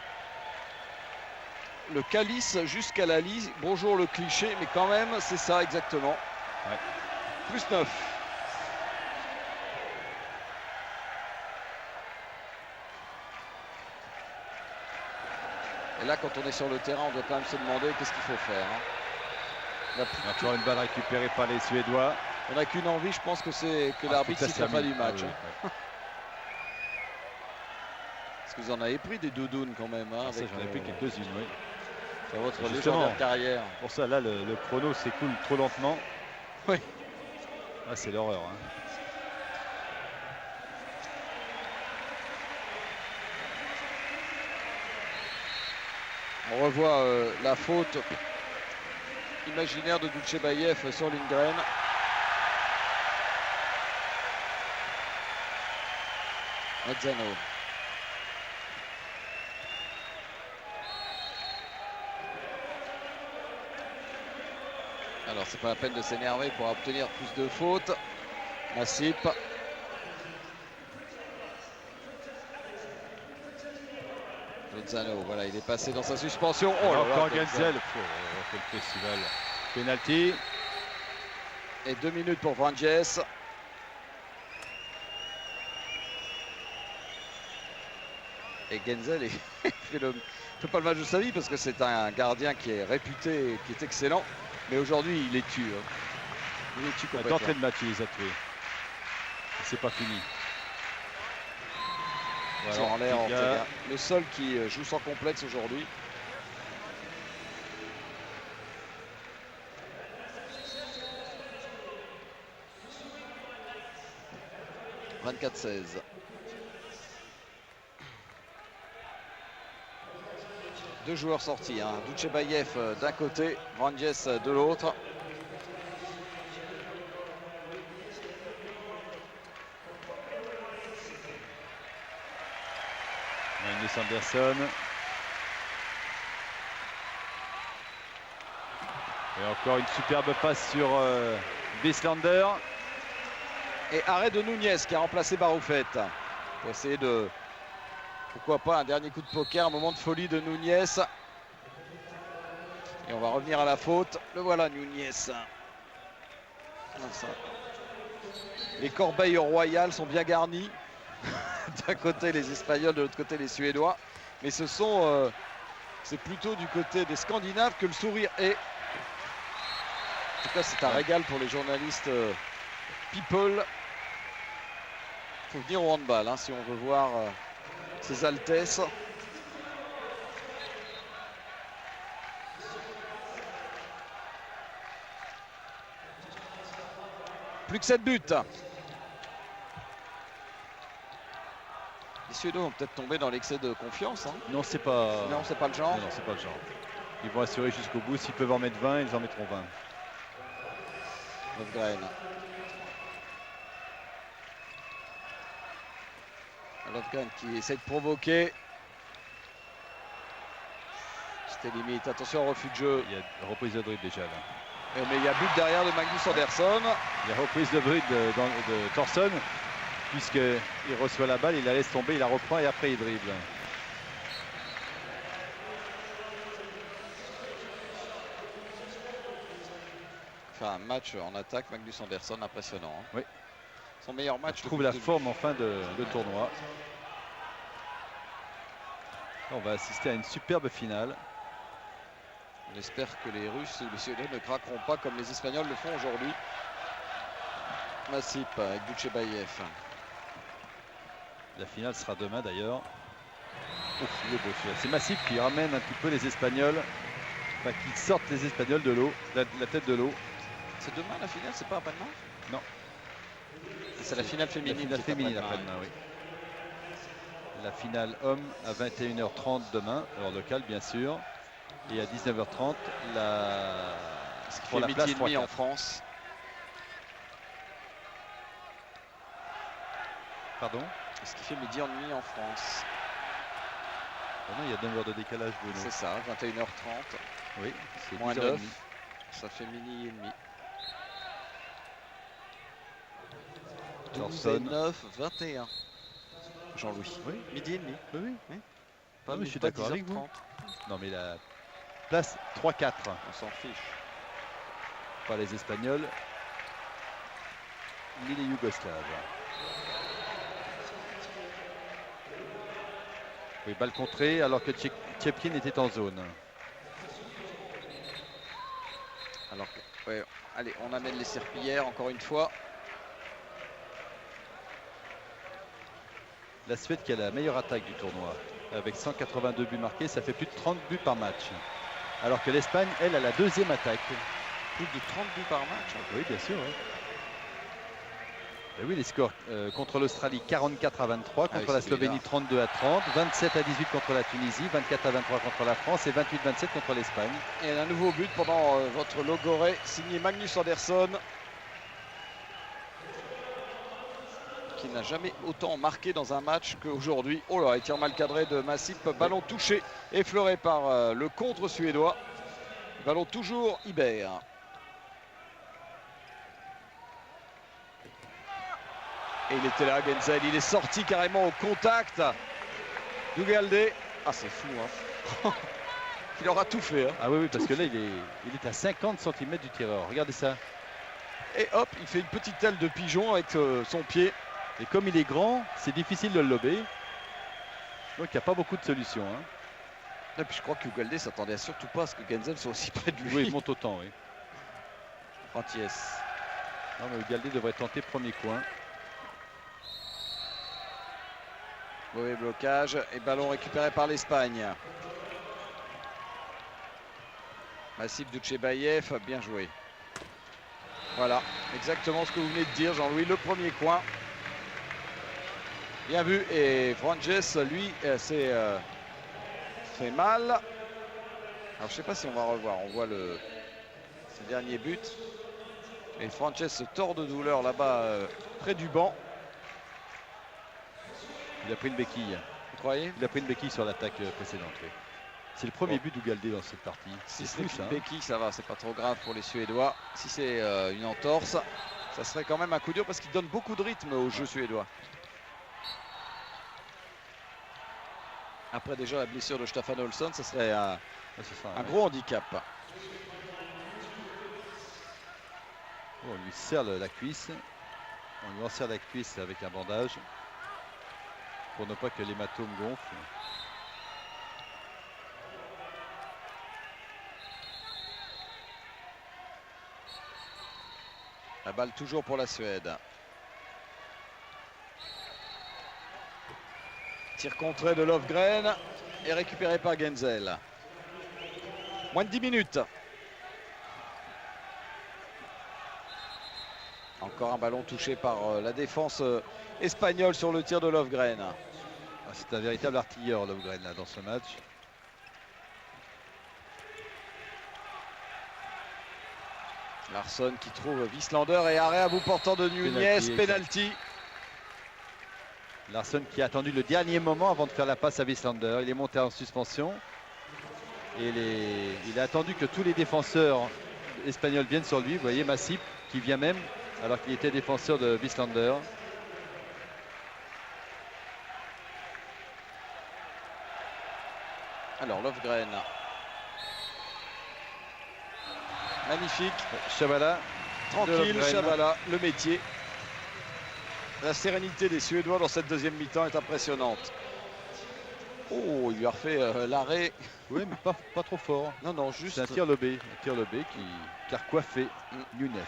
Speaker 2: Le calice jusqu'à la lise. Bonjour le cliché, mais quand même, c'est ça exactement.
Speaker 1: Ouais.
Speaker 2: Plus 9. Et là, quand on est sur le terrain, on doit quand même se demander qu'est-ce qu'il faut faire. Hein.
Speaker 1: Encore une balle récupérée par les Suédois.
Speaker 2: On n'a qu'une envie, je pense que c'est que l'arbitre siffle la fin du match.
Speaker 1: Ah, oui, ouais.
Speaker 2: Parce que vous en avez pris des doudounes quand même. Hein,
Speaker 1: Ah, ça,
Speaker 2: avec,
Speaker 1: j'en ai pris quelques-unes, oui.
Speaker 2: sur votre
Speaker 1: Justement.
Speaker 2: légendaire carrière.
Speaker 1: Pour ça, là, le chrono s'écoule trop lentement.
Speaker 2: Oui.
Speaker 1: Ah, c'est l'horreur. Hein.
Speaker 2: On revoit la faute imaginaire de Dutchebaev sur Lindgren. Mazzano. Alors c'est pas la peine de s'énerver pour obtenir plus de fautes. Massip. Mazzano, voilà, il est passé dans sa suspension. Oh là là,
Speaker 1: encore Genzel. Quel festival. Penalty.
Speaker 2: Et 2 minutes pour Vranjes. Et Genzel fait pas le match de sa vie parce que c'est un gardien qui est réputé et qui est excellent. Mais aujourd'hui, il les tue. Hein. Il les tue complètement.
Speaker 1: D'entrée de match, il les a tués. C'est pas fini.
Speaker 2: Voilà, en l'air, Ortega. Le seul qui joue sans complexe aujourd'hui. « 24-16 ». Deux joueurs sortis, hein. Dutchebaev d'un côté, Vranjes de l'autre.
Speaker 1: Magnus Andersson. Et encore une superbe passe sur Wieslander.
Speaker 2: Et arrêt de Nunez qui a remplacé Barufet. Pour essayer de... Pourquoi pas un dernier coup de poker, un moment de folie de Nunez. Et on va revenir à la faute. Le voilà Nunez. Les corbeilles royales sont bien garnies. D'un côté les Espagnols, de l'autre côté les Suédois. Mais ce sont... c'est plutôt du côté des Scandinaves que le sourire est. En tout cas, c'est un régal pour les journalistes people. Il faut venir au handball hein, si on veut voir ces altesses. Plus que 7 buts. Les Suédois vont peut-être tomber dans l'excès de confiance. Hein.
Speaker 1: Non, c'est pas...
Speaker 2: Non, c'est pas le genre.
Speaker 1: Non, c'est pas le genre. Ils vont assurer jusqu'au bout. S'ils peuvent en mettre 20, ils en mettront 20.
Speaker 2: Lovgren. Lovgren qui essaie de provoquer. C'était limite. Attention au refus de jeu.
Speaker 1: Il y a reprise de dribble déjà là.
Speaker 2: Mais il y a but derrière de Magnus Andersson.
Speaker 1: Il y a reprise de dribble de Thorson. Puisqu'il reçoit la balle, il la laisse tomber, il la reprend et après il dribble.
Speaker 2: Enfin, un match en attaque, Magnus Andersson, impressionnant. Hein.
Speaker 1: Oui.
Speaker 2: Son meilleur match.
Speaker 1: Je trouve la forme en fin de tournoi. On va assister à une superbe finale.
Speaker 2: On espère que les Russes et les Suédois ne craqueront pas comme les Espagnols le font aujourd'hui. Massip avec Dutchebaev.
Speaker 1: La finale sera demain d'ailleurs. C'est Massip qui ramène un petit peu les Espagnols. Enfin, qui sortent les Espagnols de l'eau, la tête de l'eau.
Speaker 2: C'est demain la finale, c'est pas après-demain?
Speaker 1: Non.
Speaker 2: C'est la finale féminine.
Speaker 1: La finale féminine après-demain, oui. La finale homme à 21h30 demain, heure locale bien sûr. Et à 19h30,
Speaker 2: pour la place 3-4 en France.
Speaker 1: Pardon?
Speaker 2: Ce qui fait midi et demi en France.
Speaker 1: Oh non, il y a 9 heures de décalage.
Speaker 2: C'est ça, 21h30.
Speaker 1: Oui, c'est
Speaker 2: moins 9. Ça fait midi et demi.
Speaker 1: Thorson.
Speaker 2: 9, 21. Jean-Louis.
Speaker 1: Oui.
Speaker 2: Midi et demi.
Speaker 1: Oui.
Speaker 2: Pas,
Speaker 1: je suis d'accord avec vous. Non, mais la place 3-4.
Speaker 2: On s'en fiche.
Speaker 1: Pas les Espagnols, ni les Yougoslaves. Oui, balle contrée alors que Tchepkin était en zone.
Speaker 2: Alors que, ouais, allez, on amène les serpillères encore une fois.
Speaker 1: la Suède qui a la meilleure attaque du tournoi. Avec 182 buts marqués, ça fait plus de 30 buts par match. Alors que l'Espagne, elle, a la deuxième attaque.
Speaker 2: Plus de 30 buts par match.
Speaker 1: Oui, bien sûr. Oui. Et oui, les scores contre l'Australie 44 à 23, contre la Slovénie 32 à 30, 27 à 18 contre la Tunisie, 24 à 23 contre la France et 28-27 contre l'Espagne.
Speaker 2: Et un nouveau but pendant votre Logoré, signé Magnus Andersson, qui n'a jamais autant marqué dans un match qu'aujourd'hui. Oh là, il tire mal cadré de Massip, ballon touché, effleuré par le contre suédois. Ballon toujours Ibert. Et il était là, Genzel, il est sorti carrément au contact d'Ugalde. Ah, c'est fou, hein. Il aura tout fait. Hein.
Speaker 1: Ah oui, parce que là, il est à 50 cm du tireur. Regardez ça.
Speaker 2: Et hop, il fait une petite aile de pigeon avec son pied.
Speaker 1: Et comme il est grand, c'est difficile de le lober. Donc, il n'y a pas beaucoup de solutions. Hein.
Speaker 2: Et puis, je crois qu'Ugalde s'attendait surtout pas à ce que Genzel soit aussi près de lui.
Speaker 1: Oui, il monte autant, oui.
Speaker 2: Franties.
Speaker 1: Non, mais Ugalde devrait tenter premier coin.
Speaker 2: Mauvais blocage et ballon récupéré par l'Espagne. Massip Dutchebaev, bien joué. Voilà, exactement ce que vous venez de dire, Jean-Louis, le premier coin. Bien vu, et Frances, lui, s'est fait mal. Alors, je ne sais pas si on va revoir, on voit ses derniers buts. Et Frances se tord de douleur là-bas, près du banc.
Speaker 1: Il a pris une béquille.
Speaker 2: Vous croyez?
Speaker 1: Il a pris une béquille sur l'attaque précédente. Oui. C'est le premier but d'Ugalde dans cette partie.
Speaker 2: Si c'est une béquille, ça va, c'est pas trop grave pour les Suédois. Si c'est une entorse, ça serait quand même un coup dur parce qu'il donne beaucoup de rythme au jeu suédois. Après déjà la blessure de Staffan Olsson, ça serait un gros handicap.
Speaker 1: On lui serre la cuisse. On lui enserre la cuisse avec un bandage pour ne pas que l'hématome gonfle.
Speaker 2: La balle toujours pour la Suède. Tir contré de Löfgren et récupéré par Genzel. Moins de 10 minutes. Encore un ballon touché par la défense espagnole sur le tir de Löfgren.
Speaker 1: Ah, c'est un véritable artilleur, Löfgren, là, dans ce match.
Speaker 2: Larsson qui trouve Wieslander et arrêt à bout portant de Nunez, penalty.
Speaker 1: Larsson qui a attendu le dernier moment avant de faire la passe à Wieslander. Il est monté en suspension. Et il a attendu que tous les défenseurs espagnols viennent sur lui. Vous voyez Massip qui vient même alors qu'il était défenseur de Wieslander.
Speaker 2: Alors Löfgren. Magnifique.
Speaker 1: Chavala.
Speaker 2: Tranquille, Chavala, le métier. La sérénité des Suédois dans cette deuxième mi-temps est impressionnante. Oh, il lui a refait l'arrêt.
Speaker 1: Oui, mais pas trop fort.
Speaker 2: Non, non, juste.
Speaker 1: C'est un tir lobé qui a recoiffé Nunez.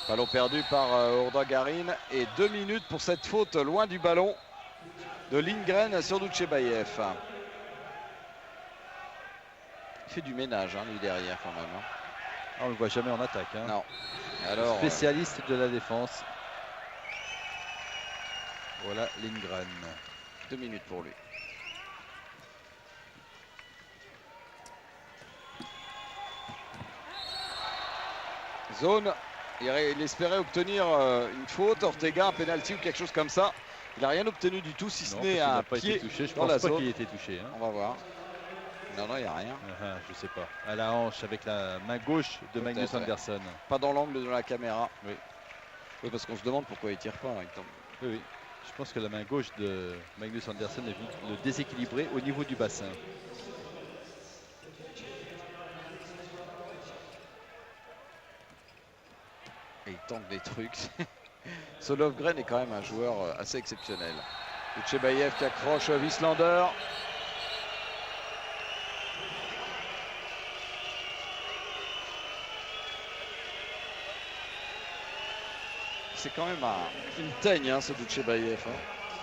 Speaker 2: Ballon perdu par Urda Garin et 2 minutes pour cette faute loin du ballon de Lindgren sur Dutchebaev. Il fait du ménage, hein, lui derrière quand même. Hein.
Speaker 1: Ah, on ne le voit jamais en attaque. Hein.
Speaker 2: Non. Alors,
Speaker 1: spécialiste de la défense. Voilà Lindgren.
Speaker 2: 2 minutes pour lui. Zone. Il espérait obtenir une faute, Ortega, un penalty ou quelque chose comme ça. Il n'a rien obtenu du tout, si ce n'est un pied
Speaker 1: touché. Je
Speaker 2: dans la
Speaker 1: pense pas
Speaker 2: zone.
Speaker 1: qu'il ait été touché. Hein.
Speaker 2: On va voir. Non, non, il n'y a rien.
Speaker 1: Je sais pas. À la hanche avec la main gauche de Magnus Andersson.
Speaker 2: Pas dans l'angle de la caméra.
Speaker 1: Oui.
Speaker 2: Oui, parce qu'on se demande pourquoi il ne tire pas. Oui,
Speaker 1: oui. Je pense que la main gauche de Magnus Andersson est venue le déséquilibrer au niveau du bassin.
Speaker 2: Et il tente des trucs. Ce Löfgren est quand même un joueur assez exceptionnel. Dutchebaev qui accroche Wieslander. c'est quand même une teigne, hein, ce Dutchebaev. Hein.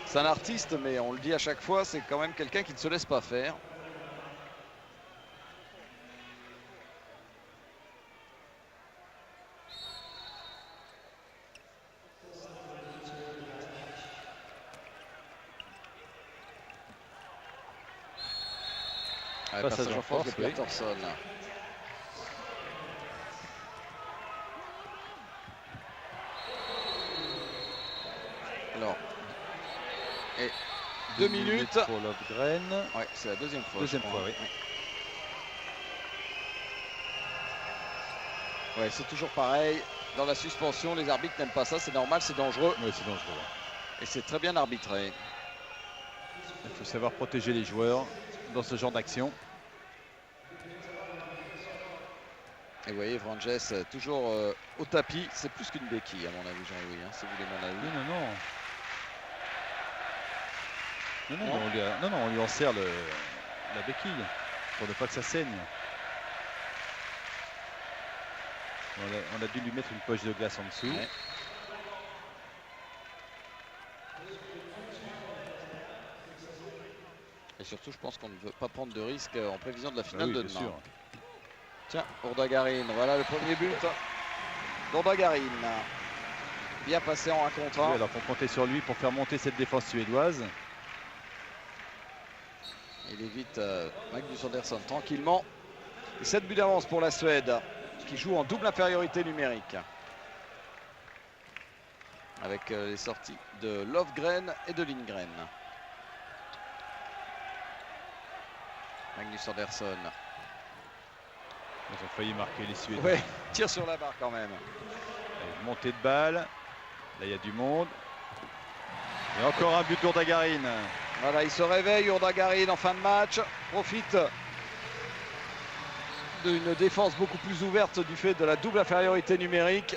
Speaker 2: C'est un artiste, mais on le dit à chaque fois, c'est quand même quelqu'un qui ne se laisse pas faire. Ouais, passage en force de Peterson. Alors, et 2 minutes
Speaker 1: pour Lofgren.
Speaker 2: Ouais, c'est la deuxième fois.
Speaker 1: Deuxième fois, oui.
Speaker 2: Ouais, c'est toujours pareil. Dans la suspension, les arbitres n'aiment pas ça. C'est normal, c'est dangereux.
Speaker 1: Oui, c'est dangereux.
Speaker 2: Et c'est très bien arbitré.
Speaker 1: Il faut savoir protéger les joueurs dans ce genre d'action.
Speaker 2: Et vous voyez, Vranjes toujours au tapis. C'est plus qu'une béquille, à mon avis, Jean-Louis, hein, si vous voulez mon avis.
Speaker 1: Non, on lui en serre la béquille pour ne pas que ça saigne. On a dû lui mettre une poche de glace en dessous.
Speaker 2: Ouais. Et surtout, je pense qu'on ne veut pas prendre de risque en prévision de la finale de demain. Sûr. Tiens, Urdangarin, voilà le premier but d'Urdangarin. Bien passé en 1 contre 1.
Speaker 1: Oui, alors faut compter sur lui pour faire monter cette défense suédoise.
Speaker 2: Il évite Magnus Andersson tranquillement. 7 buts d'avance pour la Suède, qui joue en double infériorité numérique. Avec les sorties de Lofgren et de Lindgren. Magnus Andersson.
Speaker 1: Ils ont failli marquer les Suédois.
Speaker 2: Ouais, tire sur la barre quand même.
Speaker 1: Allez, montée de balle. Là, il y a du monde. Et encore un but d'Urdangarin.
Speaker 2: Voilà, il se réveille, Urdangarin en fin de match. Profite d'une défense beaucoup plus ouverte du fait de la double infériorité numérique.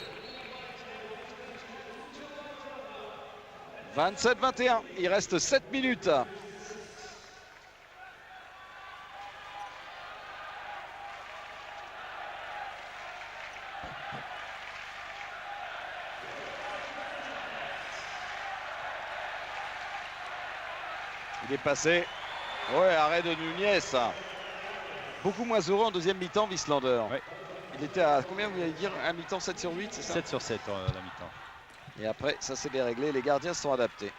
Speaker 2: 27-21, il reste 7 minutes. Il est passé. Ouais, arrêt de Nunez. Beaucoup moins heureux en deuxième mi-temps, Wieslander.
Speaker 1: Ouais.
Speaker 2: Il était à combien, vous allez dire, un mi-temps 7 sur 8, c'est ça?
Speaker 1: 7 sur 7 la mi-temps.
Speaker 2: Et après, ça s'est déréglé, les gardiens se sont adaptés.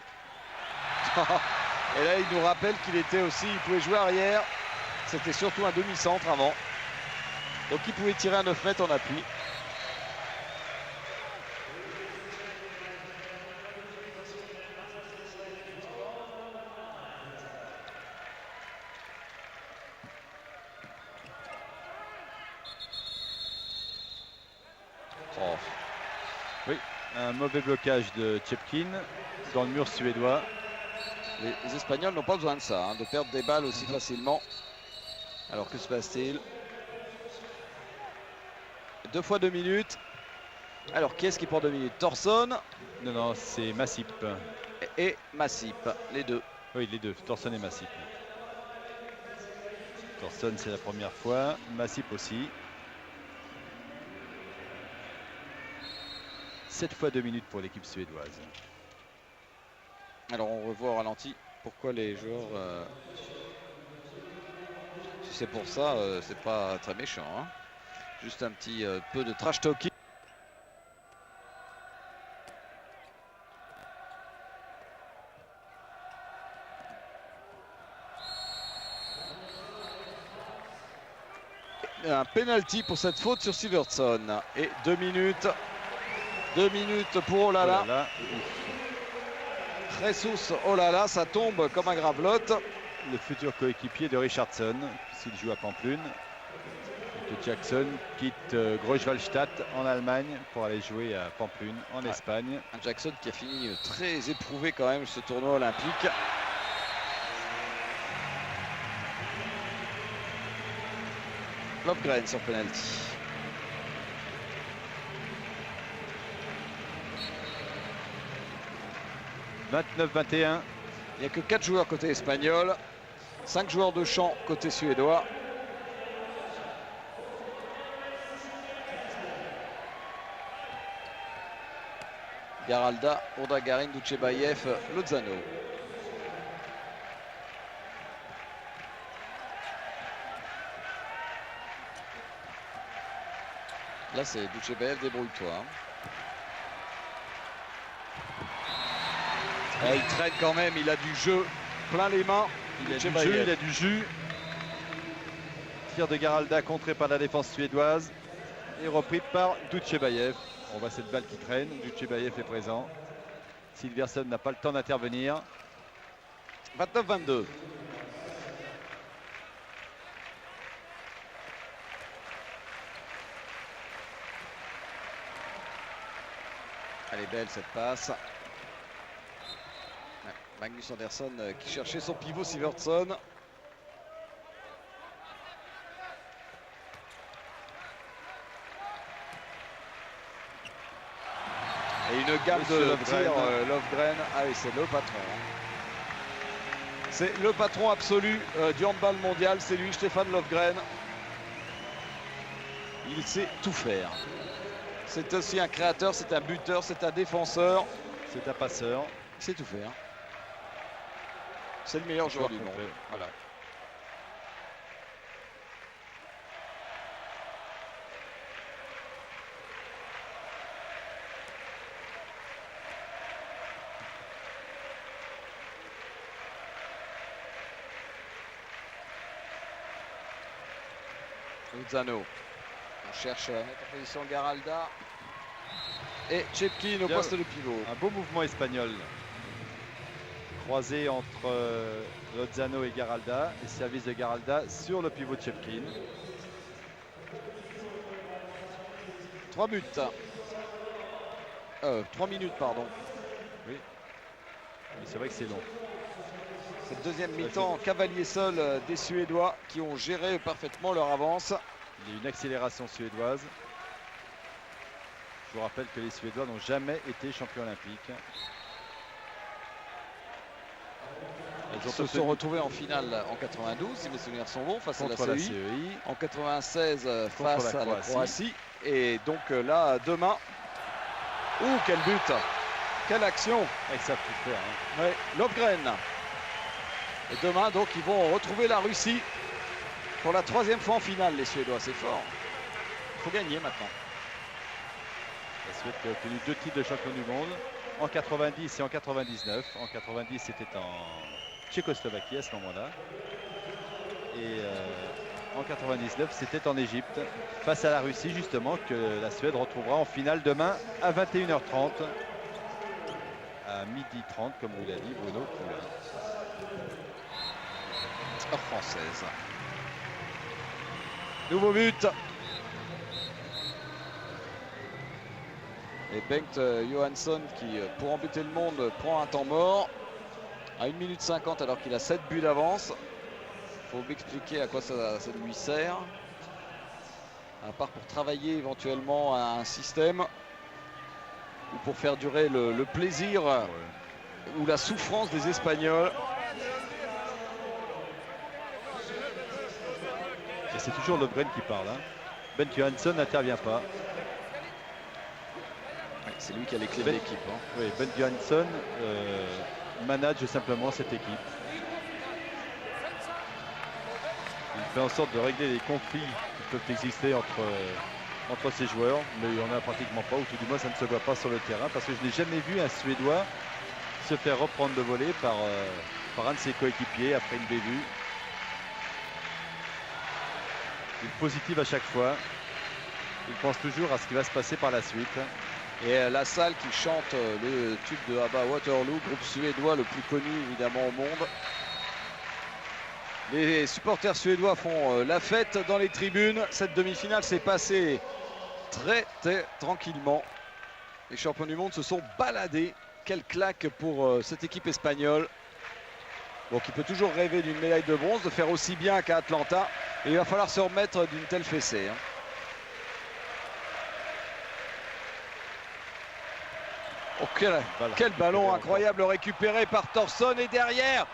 Speaker 2: Et là, il nous rappelle qu'il était aussi, il pouvait jouer arrière. C'était surtout un demi-centre avant. Donc il pouvait tirer à 9 mètres en appui.
Speaker 1: Oh. Oui, un mauvais blocage de Chepkin dans le mur suédois.
Speaker 2: Les Espagnols n'ont pas besoin de ça, hein, de perdre des balles aussi facilement. Alors que se passe-t-il? 2 fois 2 minutes. Alors qui est-ce qui prend 2 minutes? Thorson?
Speaker 1: Non, c'est Massip.
Speaker 2: Et Massip, les deux.
Speaker 1: Oui, les deux, Thorson et Massip. Thorson, c'est la première fois. Massip aussi. 7 fois 2 minutes pour l'équipe suédoise.
Speaker 2: Alors on revoit au ralenti pourquoi les joueurs... Si c'est pour ça, c'est pas très méchant. Hein. Juste un petit peu de trash talking. Un penalty pour cette faute sur Sivertson. Et 2 minutes. 2 minutes pour Olala. Jesus Olala, ça tombe comme un gravelotte.
Speaker 1: Le futur coéquipier de Richardson, s'il joue à Pamplune. Et que Jackson quitte Greutwaldstadt en Allemagne pour aller jouer à Pamplune en Espagne.
Speaker 2: Un Jackson qui a fini très éprouvé quand même ce tournoi olympique. Lofgren sur penalty. «
Speaker 1: 29-21. »
Speaker 2: Il n'y a que 4 joueurs côté espagnol, 5 joueurs de champ côté suédois. Garalda, Urda Garin, Duchebaev, Lozano. Là, c'est Duchebaev, débrouille-toi. Il traîne quand même, il a du jeu plein les mains.
Speaker 1: Il a du jeu, il a du jus. Tir de Garalda contré par la défense suédoise et repris par Duchebaev. On voit cette balle qui traîne. Duchebaev est présent. Silverson n'a pas le temps d'intervenir.
Speaker 2: 29-22. Elle est belle cette passe. Magnus Andersson qui cherchait son pivot Sivertsson. Et une gamme de tirs, Lofgren. Ah oui, c'est le patron. C'est le patron absolu du handball mondial, c'est lui, Stefan Lofgren. Il sait tout faire. C'est aussi un créateur, c'est un buteur, c'est un défenseur.
Speaker 1: C'est un passeur.
Speaker 2: Il sait tout faire. C'est le meilleur joueur du monde. Voilà. Lozano. On cherche à mettre en position Garalda. Et Chepkin au poste de pivot.
Speaker 1: Un beau mouvement espagnol. Croisé entre Lozano et Garalda. Et service de Garalda sur le pivot de Chepkin.
Speaker 2: 3 buts. 3 minutes, pardon.
Speaker 1: Oui. Mais c'est vrai que c'est long.
Speaker 2: Cette deuxième mi-temps, cavalier seul des Suédois qui ont géré parfaitement leur avance.
Speaker 1: Il y a une accélération suédoise. Je vous rappelle que les Suédois n'ont jamais été champions olympiques.
Speaker 2: Ils se sont retrouvés en finale en 92, si mes souvenirs sont bons, face à la CEI. En 96, face à la Croatie. Et donc là, demain... Ouh, quel but! Quelle action!
Speaker 1: Et ça peut faire. Hein.
Speaker 2: Ouais, Lofgren. Et demain, donc, ils vont retrouver la Russie pour la 3e fois en finale, les Suédois. C'est fort. Il faut gagner maintenant.
Speaker 1: La Suède qui a obtenu 2 titres de champion du monde en 90 et en 99. En 90, c'était en Tchécoslovaquie à ce moment-là. Et en 99, c'était en Égypte, face à la Russie, justement, que la Suède retrouvera en finale demain à 21h30. À 12h30, comme vous l'a dit Bruno Poulain.
Speaker 2: Heure française. Nouveau but. Et Bengt Johansson qui, pour embêter le monde, prend un temps mort à 1 minute 50 alors qu'il a 7 buts d'avance. Il faut m'expliquer à quoi ça lui sert. À part pour travailler éventuellement un système ou pour faire durer le plaisir ou la souffrance des Espagnols.
Speaker 1: Et c'est toujours Lofgren qui parle. Hein. Ben Johansson n'intervient pas.
Speaker 2: C'est lui qui a les clés de l'équipe. Hein.
Speaker 1: Oui, Ben Johansson manage simplement cette équipe. Il fait en sorte de régler les conflits qui peuvent exister entre ces joueurs, mais il n'y en a pratiquement pas, ou tout du moins ça ne se voit pas sur le terrain, parce que je n'ai jamais vu un Suédois se faire reprendre de volée par un de ses coéquipiers après une bévue. Il est positif à chaque fois. Il pense toujours à ce qui va se passer par la suite.
Speaker 2: Et la salle qui chante le tube de ABBA Waterloo, groupe suédois le plus connu évidemment au monde. Les supporters suédois font la fête dans les tribunes. Cette demi-finale s'est passée très tranquillement. Les champions du monde se sont baladés. Quelle claque pour cette équipe espagnole. Donc il peut toujours rêver d'une médaille de bronze, de faire aussi bien qu'à Atlanta. Et il va falloir se remettre d'une telle fessée. Hein. Oh, quel ballon incroyable récupéré par Thorson. Et derrière,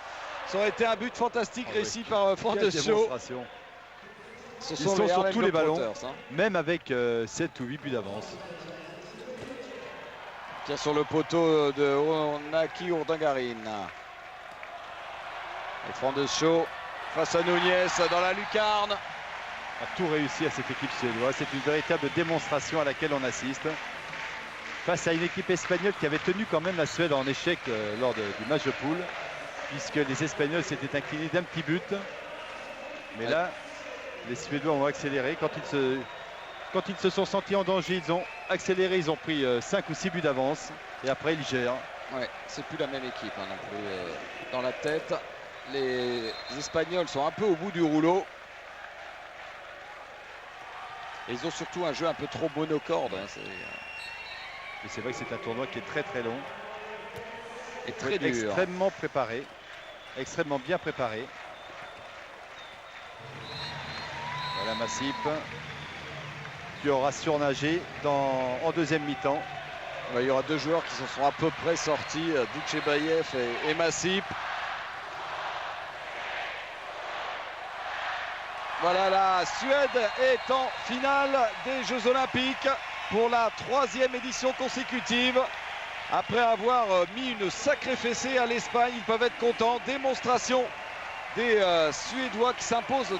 Speaker 2: ça aurait été un but fantastique réussi par Fondesio.
Speaker 1: Ils sont sur tous les ballons, hein. Même avec 7 ou 8 buts d'avance.
Speaker 2: Tire sur le poteau de Naki Urdangarin. Et Franck de Chaux face à Nunez dans la lucarne.
Speaker 1: A tout réussi à cette équipe suédoise. C'est une véritable démonstration à laquelle on assiste. Face à une équipe espagnole qui avait tenu quand même la Suède en échec lors du match de poule, puisque les Espagnols s'étaient inclinés d'un petit but. Mais là, les Suédois ont accéléré. Quand ils se sont sentis en danger, ils ont accéléré. Ils ont pris 5 ou 6 buts d'avance. Et après, ils gèrent.
Speaker 2: Ouais, c'est plus la même équipe non plus dans la tête. Les Espagnols sont un peu au bout du rouleau. Et ils ont surtout un jeu un peu trop monocorde.
Speaker 1: Et c'est vrai que c'est un tournoi qui est très très long.
Speaker 2: Et très dur.
Speaker 1: Extrêmement préparé. Extrêmement bien préparé. Voilà Massip qui aura surnagé en deuxième mi-temps.
Speaker 2: Il y aura 2 joueurs qui se sont à peu près sortis, Dutchebaev et Massip. Voilà, la Suède est en finale des Jeux Olympiques pour la 3e édition consécutive. Après avoir mis une sacrée fessée à l'Espagne, ils peuvent être contents. Démonstration des Suédois qui s'imposent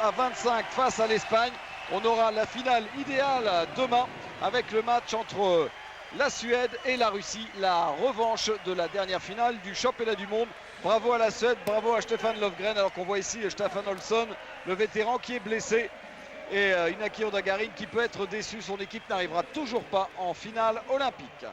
Speaker 2: 32-25 face à l'Espagne. On aura la finale idéale demain avec le match entre la Suède et la Russie, la revanche de la dernière finale du championnat du monde. Bravo à la Suède, bravo à Stefan Löfgren, alors qu'on voit ici Stefan Olsson, le vétéran qui est blessé. Et Inaki Urdangarin qui peut être déçu, son équipe n'arrivera toujours pas en finale olympique.